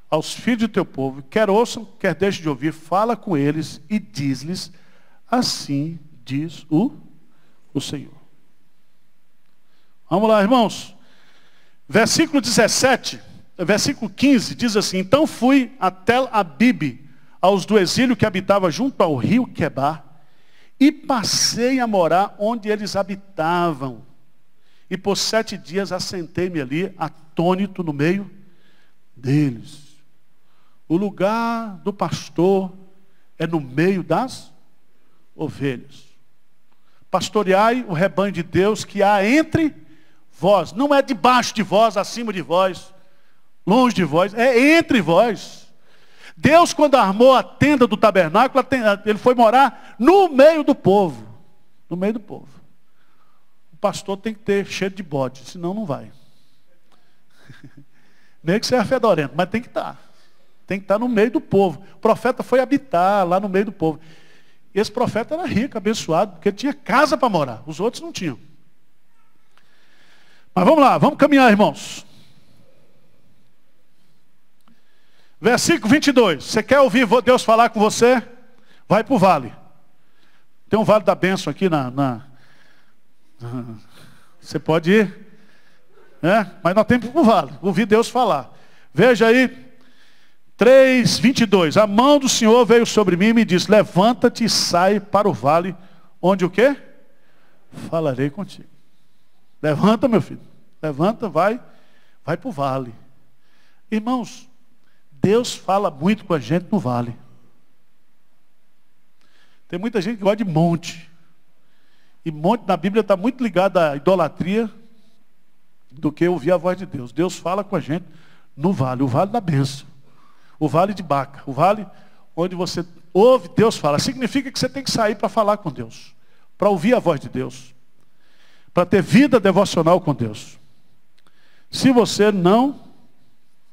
aos filhos do teu povo, quer ouçam, quer deixem de ouvir, fala com eles e diz-lhes, assim diz o Senhor. Vamos lá, irmãos. Versículo 17, versículo 15, diz assim: então fui a Tel-Abib, aos do exílio que habitava junto ao rio Quebar, e passei a morar onde eles habitavam. E por 7 dias assentei-me ali, atônito no meio deles. O lugar do pastor é no meio das ovelhas. Pastoreai o rebanho de Deus que há entre vós. Não é debaixo de vós, acima de vós, longe de vós, é entre vós. Deus, quando armou a tenda do tabernáculo, ele foi morar no meio do povo. No meio do povo. O pastor tem que ter cheiro de bode, senão não vai. Nem que seja fedorento, mas tem que estar. Tem que estar no meio do povo. O profeta foi habitar lá no meio do povo. E esse profeta era rico, abençoado, porque ele tinha casa para morar. Os outros não tinham. Mas vamos lá, vamos caminhar, irmãos. Versículo 22. Você quer ouvir Deus falar com você? Vai para o vale. Tem um vale da bênção aqui Você pode ir. Mas nós temos que ir para o vale. Ouvir Deus falar. Veja aí. 3:22. A mão do Senhor veio sobre mim e me disse: levanta-te e sai para o vale. Onde o quê? Falarei contigo. Levanta, meu filho. Levanta, vai para o vale. Irmãos, Deus fala muito com a gente no vale. Tem muita gente que gosta de monte. E monte na Bíblia está muito ligado à idolatria do que ouvir a voz de Deus. Deus fala com a gente no vale, o vale da bênção. O vale de Baca. O vale onde você ouve Deus falar. Significa que você tem que sair para falar com Deus. Para ouvir a voz de Deus. Para ter vida devocional com Deus. Se você não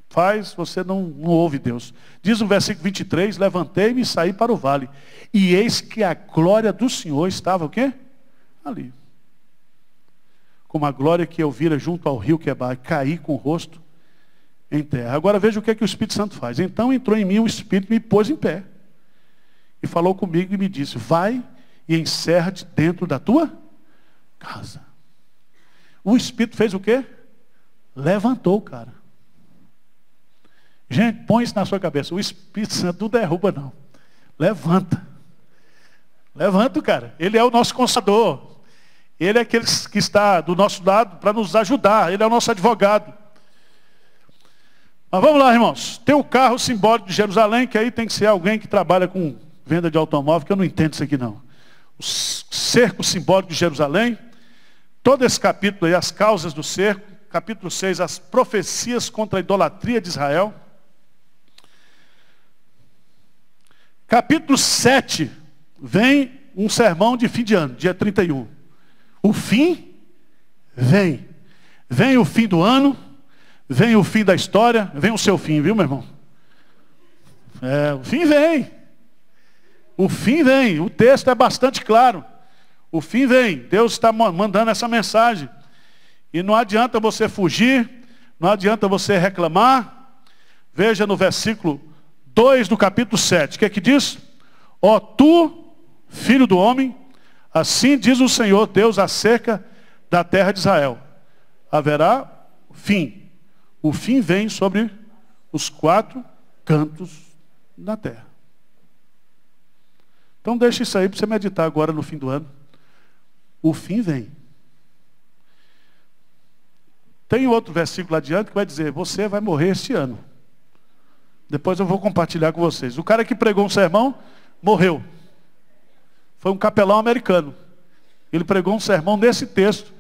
faz, você não ouve Deus. Diz no versículo 23, levantei-me e saí para o vale. E eis que a glória do Senhor estava o quê? Ali. Como a glória que eu vira junto ao rio Quebar, caí com o rosto em terra. Agora veja o que é que o Espírito Santo faz. Então entrou em mim o Espírito e me pôs em pé. E falou comigo e me disse: vai e encerra-te dentro da tua casa. O Espírito fez o quê? Levantou o cara. Gente, põe isso na sua cabeça. O Espírito Santo não derruba, não. Levanta. Levanta o cara. Ele é o nosso consolador. Ele é aquele que está do nosso lado para nos ajudar. Ele é o nosso advogado. Mas vamos lá, irmãos. Tem o carro simbólico de Jerusalém, que aí tem que ser alguém que trabalha com venda de automóvel, que eu não entendo isso aqui não. O cerco simbólico de Jerusalém. Todo esse capítulo aí, as causas do cerco. Capítulo 6, as profecias contra a idolatria de Israel. Capítulo 7, vem um sermão de fim de ano, dia 31. O fim vem. Vem o fim do ano, vem o fim da história, vem o seu fim, viu, meu irmão? O fim vem. O fim vem. O texto é bastante claro. O fim vem. Deus está mandando essa mensagem. E não adianta você fugir, não adianta você reclamar. Veja no versículo 2 do capítulo 7. O que é que diz? Ó tu, filho do homem, assim diz o Senhor Deus acerca da terra de Israel. Haverá fim. O fim vem sobre os 4 cantos da terra. Então deixa isso aí para você meditar agora no fim do ano. O fim vem. Tem outro versículo adiante que vai dizer, você vai morrer este ano. Depois eu vou compartilhar com vocês. O cara que pregou um sermão, morreu. Foi um capelão americano. Ele pregou um sermão nesse texto,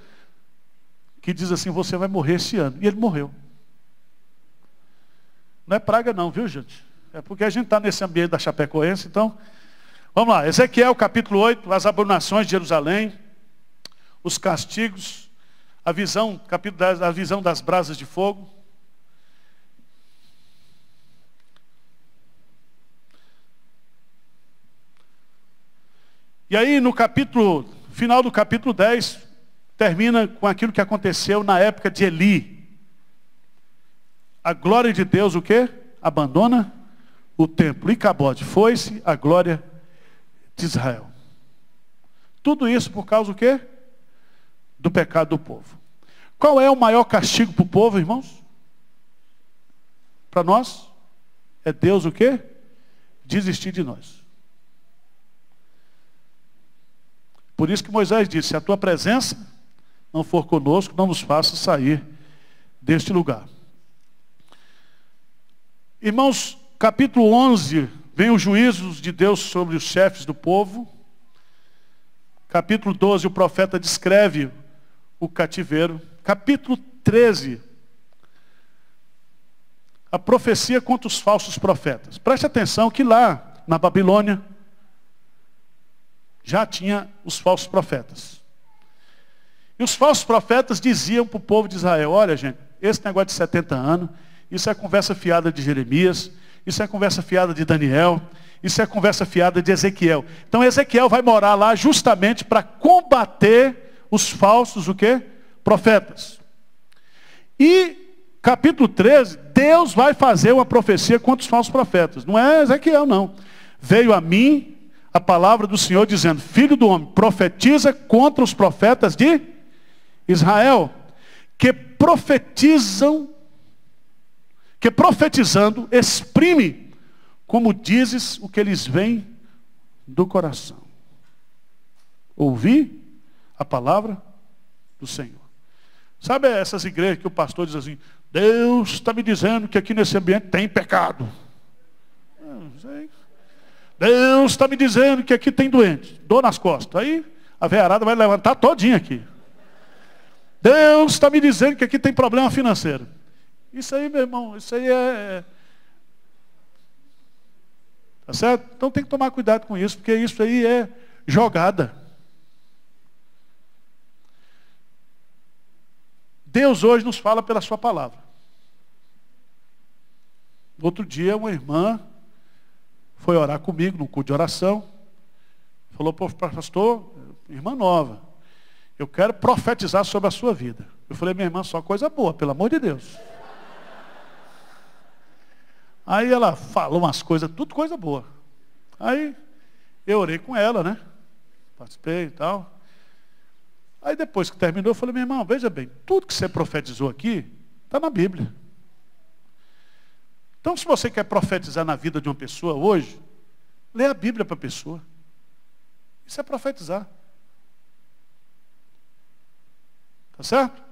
que diz assim, você vai morrer este ano. E ele morreu. Não é praga não, viu, gente? É porque a gente está nesse ambiente da Chapecoense, então... Vamos lá, Ezequiel capítulo 8, as abominações de Jerusalém, os castigos, a visão, capítulo 10, a visão das brasas de fogo. E aí no capítulo, final do capítulo 10, termina com aquilo que aconteceu na época de Eli. A glória de Deus, o quê? Abandona o templo. Icabode, foi-se a glória de Israel. Tudo isso por causa do quê? Do pecado do povo. Qual é o maior castigo para o povo, irmãos? Para nós? É Deus o quê? Desistir de nós. Por isso que Moisés disse, se a tua presença não for conosco, não nos faça sair deste lugar. Irmãos, capítulo 11, vem os juízos de Deus sobre os chefes do povo. Capítulo 12, o profeta descreve o cativeiro. Capítulo 13, a profecia contra os falsos profetas. Preste atenção que lá na Babilônia já tinha os falsos profetas. E os falsos profetas diziam para o povo de Israel, olha gente, esse negócio de 70 anos, isso é conversa fiada de Jeremias, isso é conversa fiada de Daniel, isso é conversa fiada de Ezequiel. Então Ezequiel vai morar lá justamente para combater os falsos, o quê? Profetas. E capítulo 13, Deus vai fazer uma profecia contra os falsos profetas. Não é Ezequiel não. Veio a mim a palavra do Senhor dizendo, filho do homem, profetiza contra os profetas de Israel, que profetizando, exprime, como dizes, o que eles veem do coração. Ouvi a palavra do Senhor. Sabe essas igrejas que o pastor diz assim, Deus está me dizendo que aqui nesse ambiente tem pecado. Não sei. Deus está me dizendo que aqui tem doente, dor nas costas. Aí a veiarada vai levantar todinha aqui. Deus está me dizendo que aqui tem problema financeiro. Isso aí, meu irmão, isso aí é... Tá certo? Então tem que tomar cuidado com isso, porque isso aí é jogada. Deus hoje nos fala pela sua palavra. Outro dia uma irmã foi orar comigo no culto de oração. Falou, pastor, irmã nova, eu quero profetizar sobre a sua vida. Eu falei, minha irmã, só coisa boa, pelo amor de Deus. Aí ela falou umas coisas, tudo coisa boa. Aí eu orei com ela, né? Participei e tal. Aí depois que terminou, eu falei, minha irmã, veja bem, tudo que você profetizou aqui, está na Bíblia. Então, se você quer profetizar na vida de uma pessoa hoje, lê a Bíblia para a pessoa. Isso é profetizar. Tá certo?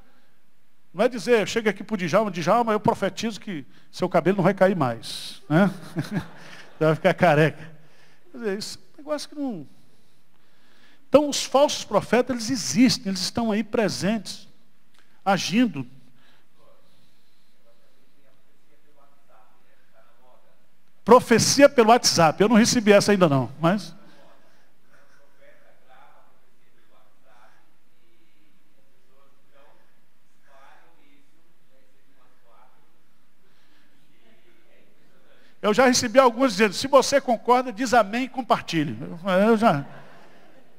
Não é dizer, eu chego aqui para o Djalma, eu profetizo que seu cabelo não vai cair mais. Né? Você vai ficar careca. Quer dizer, isso é um negócio que não... Então, os falsos profetas, eles existem, eles estão aí presentes, agindo. Profecia pelo WhatsApp. Eu não recebi essa ainda não, mas... Eu já recebi alguns dizendo, se você concorda, diz amém e compartilhe.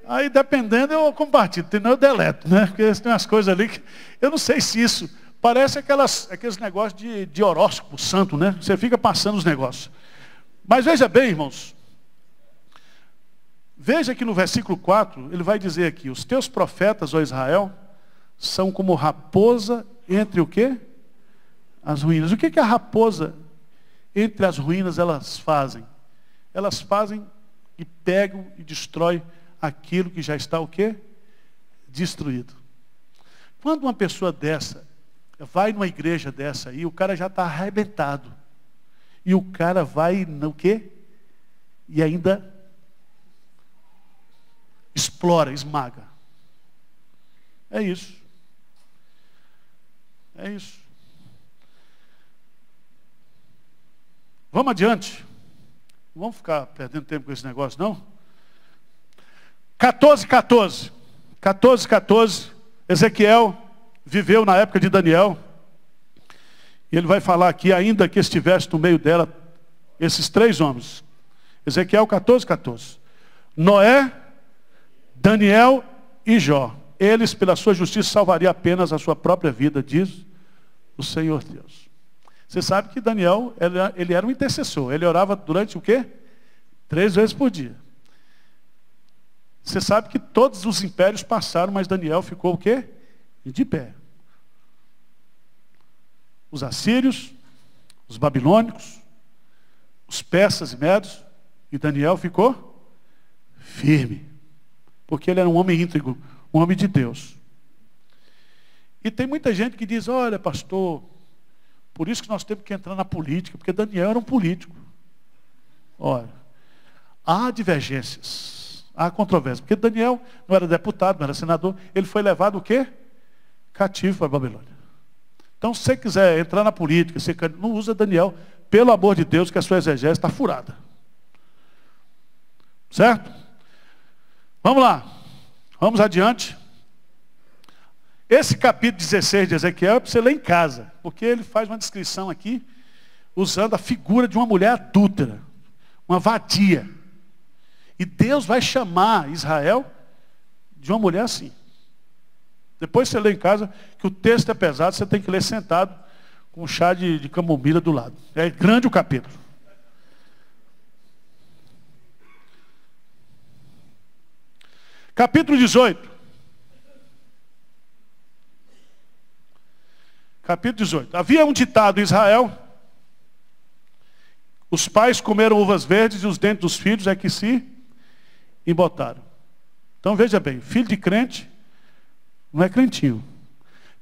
Aí dependendo eu compartilho, senão eu deleto, né? Porque tem umas coisas ali que eu não sei se isso parece aqueles negócios de horóscopo santo, né? Você fica passando os negócios. Mas veja bem, irmãos. Veja que no versículo 4, ele vai dizer aqui, os teus profetas, ó Israel, são como raposa entre o quê? As ruínas. O que a raposa entre as ruínas elas fazem? Elas fazem e pegam e destroem aquilo que já está o quê? Destruído. Quando uma pessoa dessa vai numa igreja dessa aí, o cara já está arrebentado. E o cara vai no quê? E ainda explora, esmaga. É isso. É isso. Vamos adiante. Não vamos ficar perdendo tempo com esse negócio, não? 14:14. Ezequiel viveu na época de Daniel. E ele vai falar aqui, ainda que estivesse no meio dela, esses 3 homens. Ezequiel 14:14. Noé, Daniel e Jó. Eles, pela sua justiça, salvariam apenas a sua própria vida, diz o Senhor Deus. Você sabe que Daniel, ele era um intercessor. Ele orava durante o quê? 3 vezes por dia. Você sabe que todos os impérios passaram, mas Daniel ficou o quê? De pé. Os assírios, os babilônicos, os persas e medos, e Daniel ficou firme. Porque ele era um homem íntegro, um homem de Deus. E tem muita gente que diz, olha pastor, por isso que nós temos que entrar na política, porque Daniel era um político. Olha, há divergências, há controvérsias, porque Daniel não era deputado, não era senador, ele foi levado o quê? Cativo para a Babilônia. Então, se você quiser entrar na política, você não usa Daniel, pelo amor de Deus, que a sua exegese está furada. Certo? Vamos lá. Vamos adiante. Esse capítulo 16 de Ezequiel é para você ler em casa, porque ele faz uma descrição aqui, usando a figura de uma mulher adúltera, uma vadia. E Deus vai chamar Israel de uma mulher assim. Depois você lê em casa, que o texto é pesado, você tem que ler sentado, com um chá de camomila do lado. É grande o capítulo. Capítulo 18. Capítulo 18. Havia um ditado em Israel. Os pais comeram uvas verdes e os dentes dos filhos é que se embotaram. Então veja bem, filho de crente não é crentinho.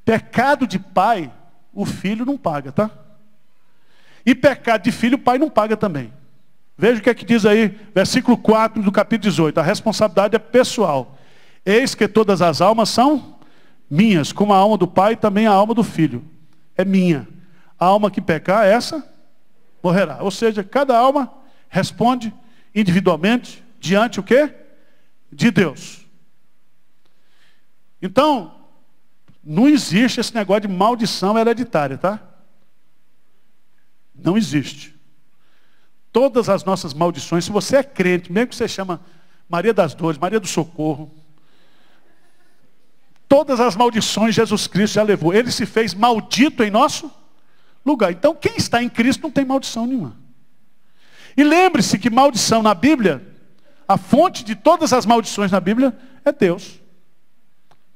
Pecado de pai, o filho não paga, tá? E pecado de filho, o pai não paga também. Veja o que é que diz aí, versículo 4 do capítulo 18. A responsabilidade é pessoal. Eis que todas as almas são minhas, como a alma do pai, também a alma do filho. É minha. A alma que pecar, essa morrerá. Ou seja, cada alma responde individualmente diante o quê? De Deus. Então, não existe esse negócio de maldição hereditária, tá? Não existe. Todas as nossas maldições, se você é crente, mesmo que você chama Maria das Dores, Maria do Socorro, todas as maldições Jesus Cristo já levou. Ele se fez maldito em nosso lugar. Então, quem está em Cristo não tem maldição nenhuma. E lembre-se que maldição na Bíblia, a fonte de todas as maldições na Bíblia é Deus.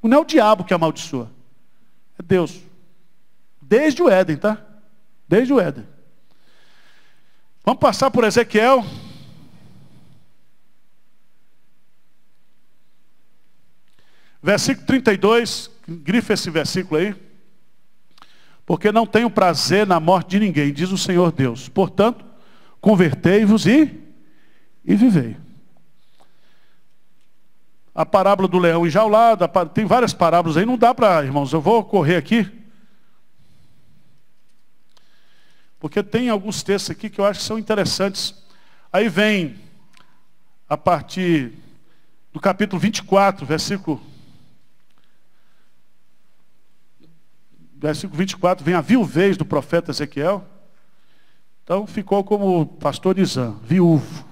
Não é o diabo que amaldiçoa. É Deus. Desde o Éden, tá? Desde o Éden. Vamos passar por Ezequiel. Versículo 32, grifa esse versículo aí. Porque não tenho prazer na morte de ninguém, diz o Senhor Deus. Portanto, convertei-vos e vivei. A parábola do leão enjaulado, tem várias parábolas aí, não dá para, irmãos, eu vou correr aqui. Porque tem alguns textos aqui que eu acho que são interessantes. Aí vem, a partir do capítulo 24, versículo 24, vem a viuvez do profeta Ezequiel. Então ficou como o pastor Nizam, viúvo.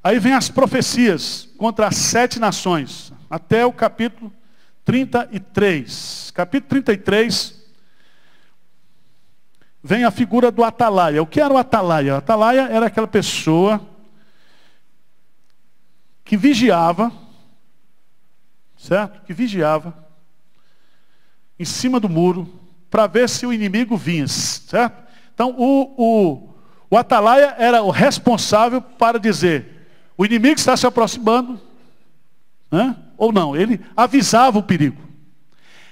Aí vem as profecias contra as 7 nações, até o capítulo 33. Capítulo 33, vem a figura do atalaia. O que era o atalaia? O atalaia era aquela pessoa que vigiava, certo? Que vigiava em cima do muro para ver se o inimigo vinha, certo? Então o atalaia era o responsável para dizer: o inimigo está se aproximando, né? Ou não, ele avisava o perigo.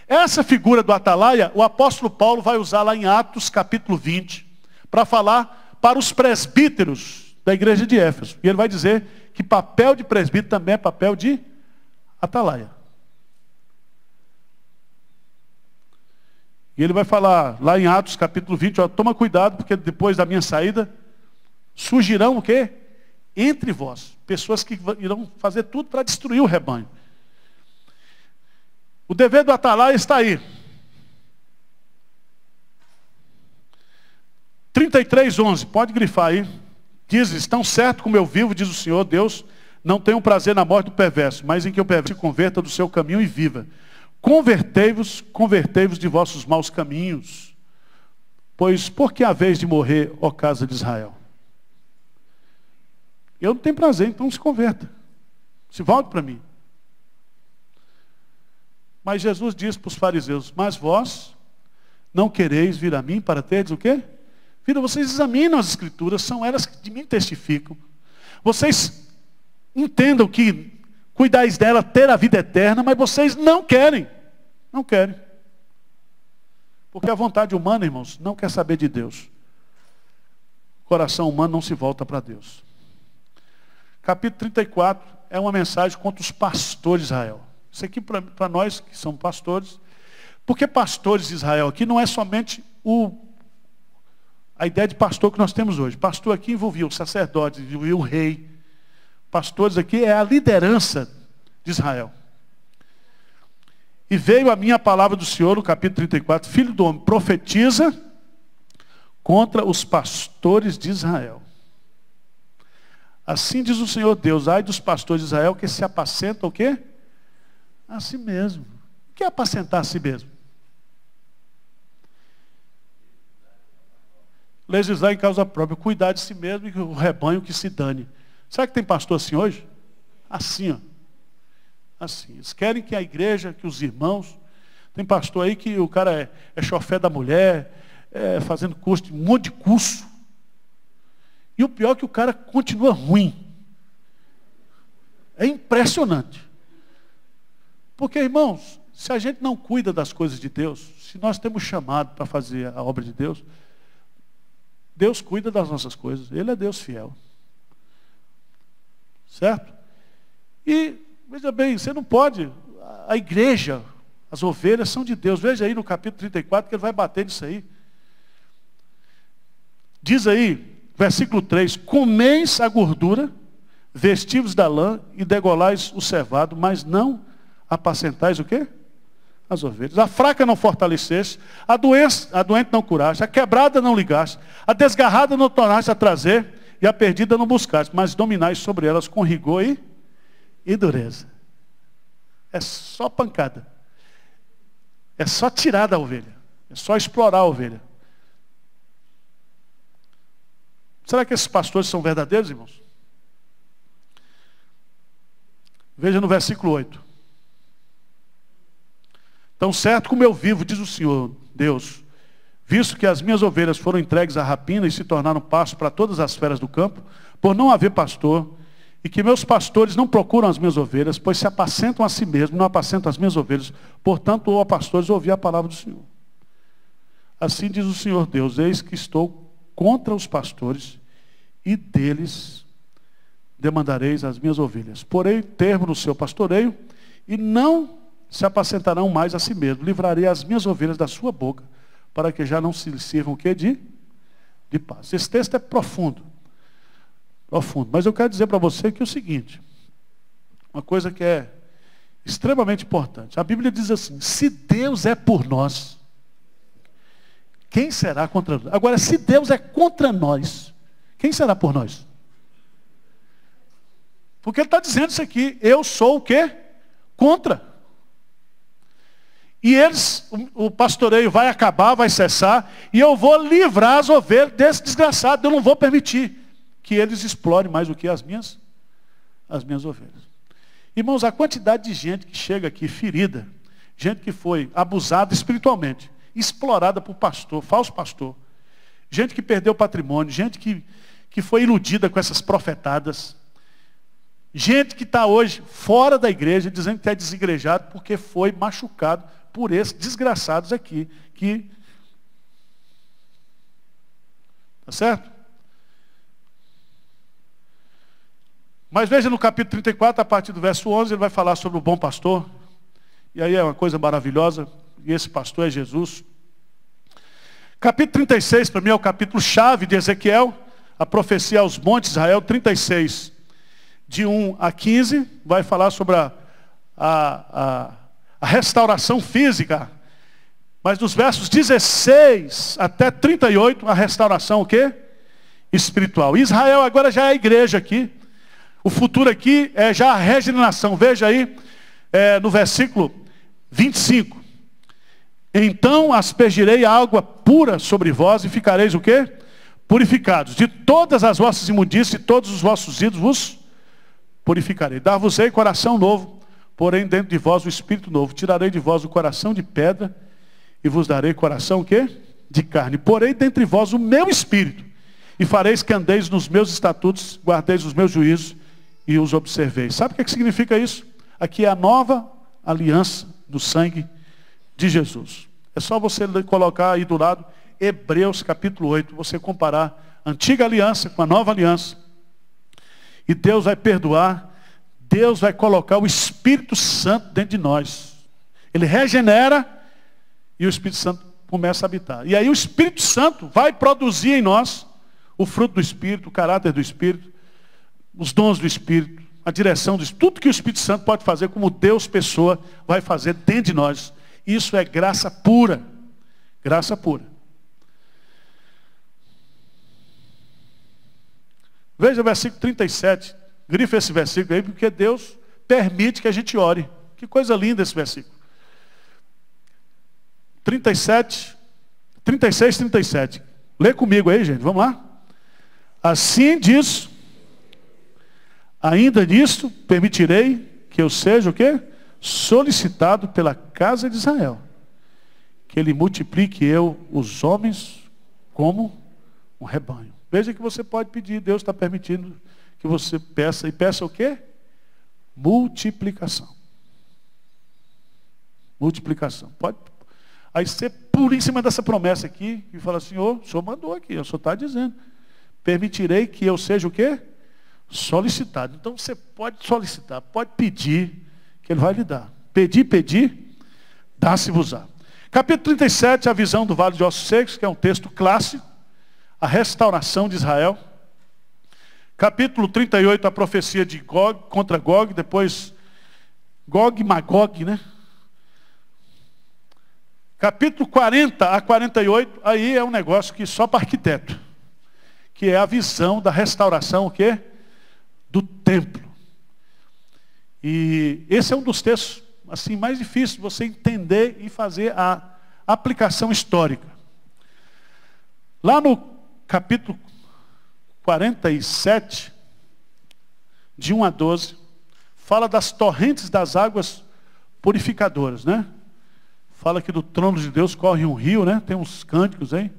Essa figura do atalaia, o apóstolo Paulo vai usar lá em Atos capítulo 20, para falar para os presbíteros da igreja de Éfeso. E ele vai dizer que papel de presbítero também é papel de atalaia. E ele vai falar lá em Atos capítulo 20, ó, toma cuidado, porque depois da minha saída, surgirão o quê? Entre vós, pessoas que irão fazer tudo para destruir o rebanho. O dever do atalaia está aí. 33:11, pode grifar aí. Diz: estão certo como eu vivo, diz o Senhor Deus, não tenho prazer na morte do perverso, mas em que o perverso se converta do seu caminho e viva. Convertei-vos de vossos maus caminhos, pois por que haveis de morrer, ó casa de Israel? Eu não tenho prazer, então se converta. Se volte para mim. Mas Jesus diz para os fariseus: mas vós não quereis vir a mim para terdes o quê? Vida, vocês examinam as escrituras, são elas que de mim testificam. Vocês entendam que cuidais dela, ter a vida eterna, mas vocês não querem. Não querem. Porque a vontade humana, irmãos, não quer saber de Deus. O coração humano não se volta para Deus. Capítulo 34 é uma mensagem contra os pastores de Israel. Isso aqui para nós que somos pastores. Porque pastores de Israel aqui não é somente a ideia de pastor que nós temos hoje. Pastor aqui envolvia o sacerdote, envolvia o rei. Pastores aqui é a liderança de Israel. E veio a minha palavra do Senhor, no capítulo 34, filho do homem, profetiza contra os pastores de Israel. Assim diz o Senhor Deus: ai dos pastores de Israel que se apacentam o quê? A si mesmo. O que é apacentar a si mesmo? Legislar em causa própria, cuidar de si mesmo e o rebanho que se dane. Sabe que tem pastor assim hoje? Assim, ó. Assim. Eles querem que a igreja, que os irmãos... Tem pastor aí que o cara é chofé da mulher, fazendo curso, um monte de curso. E o pior é que o cara continua ruim. É impressionante. Porque, irmãos, se a gente não cuida das coisas de Deus, se nós temos chamado para fazer a obra de Deus, Deus cuida das nossas coisas. Ele é Deus fiel. Certo? E, veja bem, você não pode... A igreja, as ovelhas são de Deus. Veja aí no capítulo 34 que ele vai bater nisso aí. Diz aí, versículo 3, comeis a gordura, vestivos da lã e degolais o cevado, mas não apacentais o quê? As ovelhas. A fraca não fortaleceste, a doente não curaste, a quebrada não ligaste, a desgarrada não tornaste a trazer, e a perdida não buscaste, mas dominais sobre elas com rigor e dureza. É só pancada. É só tirar da ovelha. É só explorar a ovelha. Será que esses pastores são verdadeiros, irmãos? Veja no versículo 8. Tão certo como eu vivo, diz o Senhor Deus, visto que as minhas ovelhas foram entregues à rapina e se tornaram pasto para todas as feras do campo, por não haver pastor, e que meus pastores não procuram as minhas ovelhas, pois se apacentam a si mesmos, não apacentam as minhas ovelhas, portanto, ó pastores, ouvi a palavra do Senhor. Assim diz o Senhor Deus, eis que estou contra os pastores, e deles demandareis as minhas ovelhas. Porém, termo no seu pastoreio, e não se apacentarão mais a si mesmos. Livrarei as minhas ovelhas da sua boca, para que já não se sirvam o quê? De paz. Esse texto é profundo. Profundo. Mas eu quero dizer para você que é o seguinte, uma coisa que é extremamente importante. A Bíblia diz assim, se Deus é por nós, Quem será contra nós? Agora, se Deus é contra nós, quem será por nós? Porque ele está dizendo isso aqui, eu sou o quê? Contra. E o pastoreio vai acabar, vai cessar, e eu vou livrar as ovelhas desse desgraçado. Eu não vou permitir que eles explorem mais do que as minhas ovelhas. Irmãos, a quantidade de gente que chega aqui ferida, gente que foi abusada espiritualmente, explorada por pastor, falso pastor, gente que perdeu patrimônio, gente que foi iludida com essas profetadas, gente que está hoje fora da igreja, dizendo que é desigrejado porque foi machucado por esses desgraçados aqui. Tá certo? Mas veja no capítulo 34, a partir do verso 11, ele vai falar sobre o bom pastor. E aí é uma coisa maravilhosa. E esse pastor é Jesus. Capítulo 36, para mim, é o capítulo chave de Ezequiel. A profecia aos montes de Israel, 36. De 1 a 15, vai falar sobre a restauração física. Mas nos versos 16 até 38, a restauração o quê? Espiritual. Israel agora já é a igreja aqui. O futuro aqui é já a regeneração. Veja aí no versículo 25. Então aspergirei água pura sobre vós e ficareis o quê? Purificados. De todas as vossas imundícias e todos os vossos ídolos vos purificarei. Dar-vos-ei coração novo, porém dentro de vós o espírito novo. Tirarei de vós o coração de pedra e vos darei coração o quê? De carne. Porei dentre vós o meu espírito e fareis que andeis nos meus estatutos, guardeis os meus juízos e os observeis. Sabe o que significa isso? Aqui é a nova aliança do sangue de Jesus. É só você colocar aí do lado Hebreus capítulo 8, você comparar a antiga aliança com a nova aliança. E Deus vai perdoar, Deus vai colocar o Espírito Santo dentro de nós. Ele regenera e o Espírito Santo começa a habitar. E aí o Espírito Santo vai produzir em nós o fruto do Espírito, o caráter do Espírito, os dons do Espírito, a direção do Espírito. Tudo que o Espírito Santo pode fazer como Deus pessoa vai fazer dentro de nós. Isso é graça pura. Graça pura. Veja o versículo 37. Grifa esse versículo aí, porque Deus permite que a gente ore. Que coisa linda esse versículo. 36, 37. Lê comigo aí, gente. Vamos lá. Assim diz, ainda nisto permitirei que eu seja o quê? Solicitado pela casa de Israel. Que ele multiplique eu os homens como um rebanho. Veja que você pode pedir, Deus está permitindo que você peça. E peça o quê? Multiplicação. Multiplicação. Pode. Aí você pula em cima dessa promessa aqui e fala, Senhor, o Senhor mandou aqui, o Senhor está dizendo. Permitirei que eu seja o quê? Solicitado. Então você pode solicitar, pode pedir, que Ele vai lhe dar. Pedir, dá-se-vos-á. Capítulo 37, a visão do Vale de Ossos Secos, que é um texto clássico. A restauração de Israel. Capítulo 38, a profecia de Gog contra Gog, depois Gog e Magog, né? Capítulo 40 a 48, aí é um negócio que só para arquiteto. Que é a visão da restauração, o quê? Do templo. E esse é um dos textos assim, mais difíceis de você entender e fazer a aplicação histórica. Lá no capítulo 47, de 1 a 12, fala das torrentes das águas purificadoras, né? Fala que do trono de Deus corre um rio, né? Tem uns cânticos aí,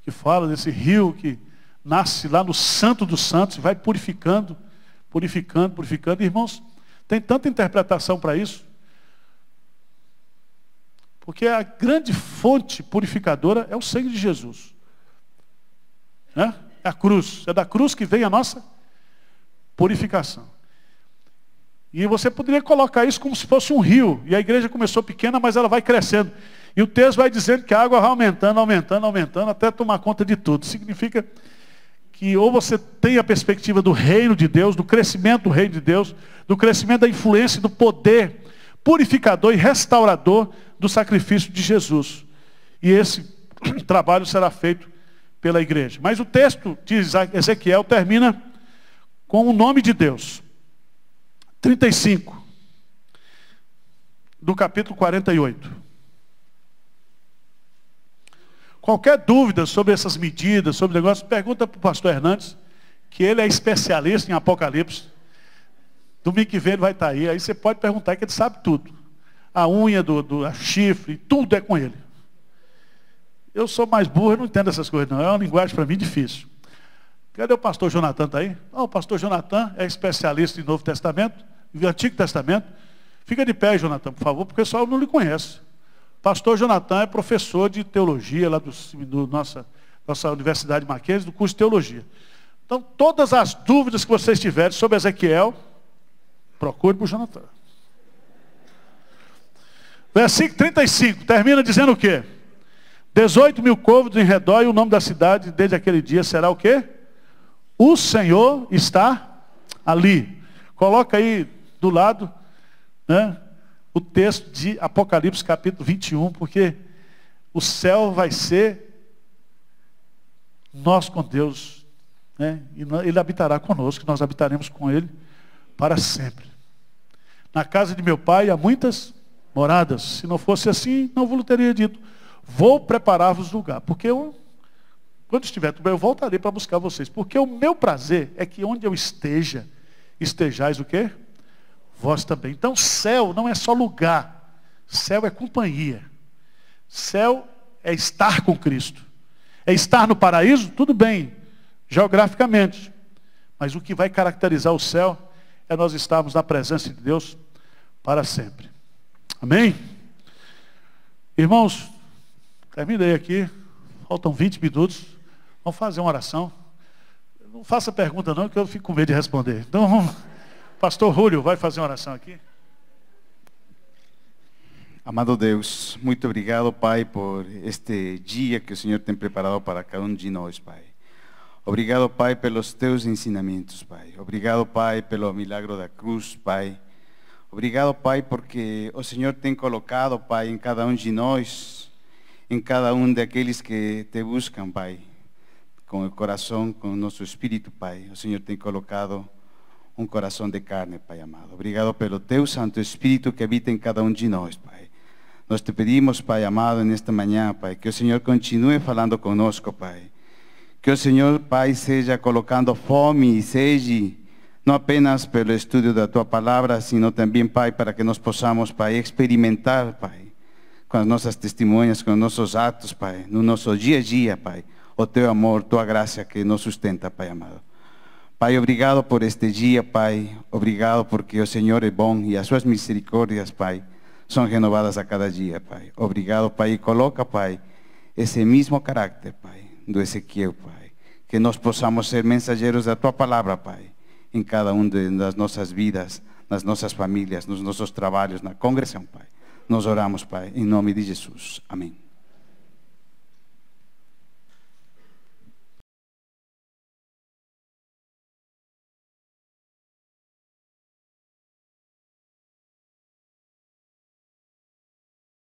que fala desse rio que nasce lá no Santo dos Santos e vai purificando. Irmãos, tem tanta interpretação para isso. Porque a grande fonte purificadora é o sangue de Jesus. Né? É a cruz. É da cruz que vem a nossa purificação. E você poderia colocar isso como se fosse um rio. E a igreja começou pequena, mas ela vai crescendo. E o texto vai dizendo que a água vai aumentando, até tomar conta de tudo. Significa que ou você tem a perspectiva do reino de Deus, do crescimento do reino de Deus, do crescimento da influência, do poder purificador e restaurador do sacrifício de Jesus. E esse trabalho será feito pela igreja. Mas o texto de Ezequiel termina com o nome de Deus. 35, do capítulo 48. Qualquer dúvida sobre essas medidas, sobre o negócio, pergunta para o pastor Hernandes, que ele é especialista em Apocalipse. Domingo que vem ele vai estar aí você pode perguntar que ele sabe tudo. A unha a chifre, tudo é com ele. Eu sou mais burro, eu não entendo essas coisas não. É uma linguagem para mim difícil. Cadê o pastor Jonathan? Está aí? O pastor Jonathan é especialista em Novo Testamento, em Antigo Testamento. Fica de pé, Jonathan, por favor, porque o pessoal não lhe conhece. Pastor Jonathan é professor de teologia lá do nossa Universidade Mackenzie, do curso de teologia. Então, todas as dúvidas que vocês tiverem sobre Ezequiel, procure por Jonathan. Versículo 35, termina dizendo o quê? 18 mil côvados em redor e o nome da cidade desde aquele dia será o quê? O Senhor está ali. Coloca aí do lado, né, o texto de Apocalipse capítulo 21, porque o céu vai ser nós com Deus, né? E Ele habitará conosco, nós habitaremos com Ele para sempre. Na casa de meu pai há muitas moradas. Se não fosse assim, não vos teria dito. Vou preparar-vos lugar. Porque quando estiver tudo bem, eu voltarei para buscar vocês. Porque o meu prazer é que onde eu esteja, estejais o quê? Vós também. Então céu não é só lugar. Céu é companhia. Céu é estar com Cristo. É estar no paraíso? Tudo bem, geograficamente. Mas o que vai caracterizar o céu é nós estarmos na presença de Deus para sempre. Amém? Irmãos, terminei aqui. Faltam 20 minutos. Vamos fazer uma oração. Não faça pergunta não, que eu fico com medo de responder. Então, pastor Júlio vai fazer uma oração aqui. Amado Deus, muito obrigado, Pai, por este dia que o Senhor tem preparado para cada um de nós, Pai. Obrigado, Pai, pelos teus ensinamentos, Pai. Obrigado, Pai, pelo milagre da cruz, Pai. Obrigado, Pai, porque o Senhor tem colocado, Pai, em cada um de nós, em cada um daqueles que te buscam, Pai, com o coração, com o nosso espírito, Pai. O Senhor tem colocado um coração de carne, Pai amado. Obrigado pelo teu Santo Espírito que habita em cada um de nós, Pai. Nós te pedimos, Pai amado, nesta manhã, Pai, que o Senhor continue falando conosco, Pai. Que o Senhor, Pai, seja colocando fome e sede, não apenas pelo estudo da Tua Palavra, sino também, Pai, para que nós possamos, Pai, experimentar, Pai, com as nossas testemunhas, com os nossos atos, Pai, no nosso dia a dia, Pai, o Teu amor, Tua graça que nos sustenta, Pai amado. Pai, obrigado por este dia, Pai. Obrigado porque o Senhor é bom e as Suas misericórdias, Pai, são renovadas a cada dia, Pai. Obrigado, Pai. E coloca, Pai, esse mesmo caráter, Pai, do Ezequiel, Pai. Que nós possamos ser mensageiros da Tua Palavra, Pai, em cada uma das nossas vidas, nas nossas famílias, nos nossos trabalhos, na congregação, Pai. Nós oramos, Pai, em nome de Jesus. Amém.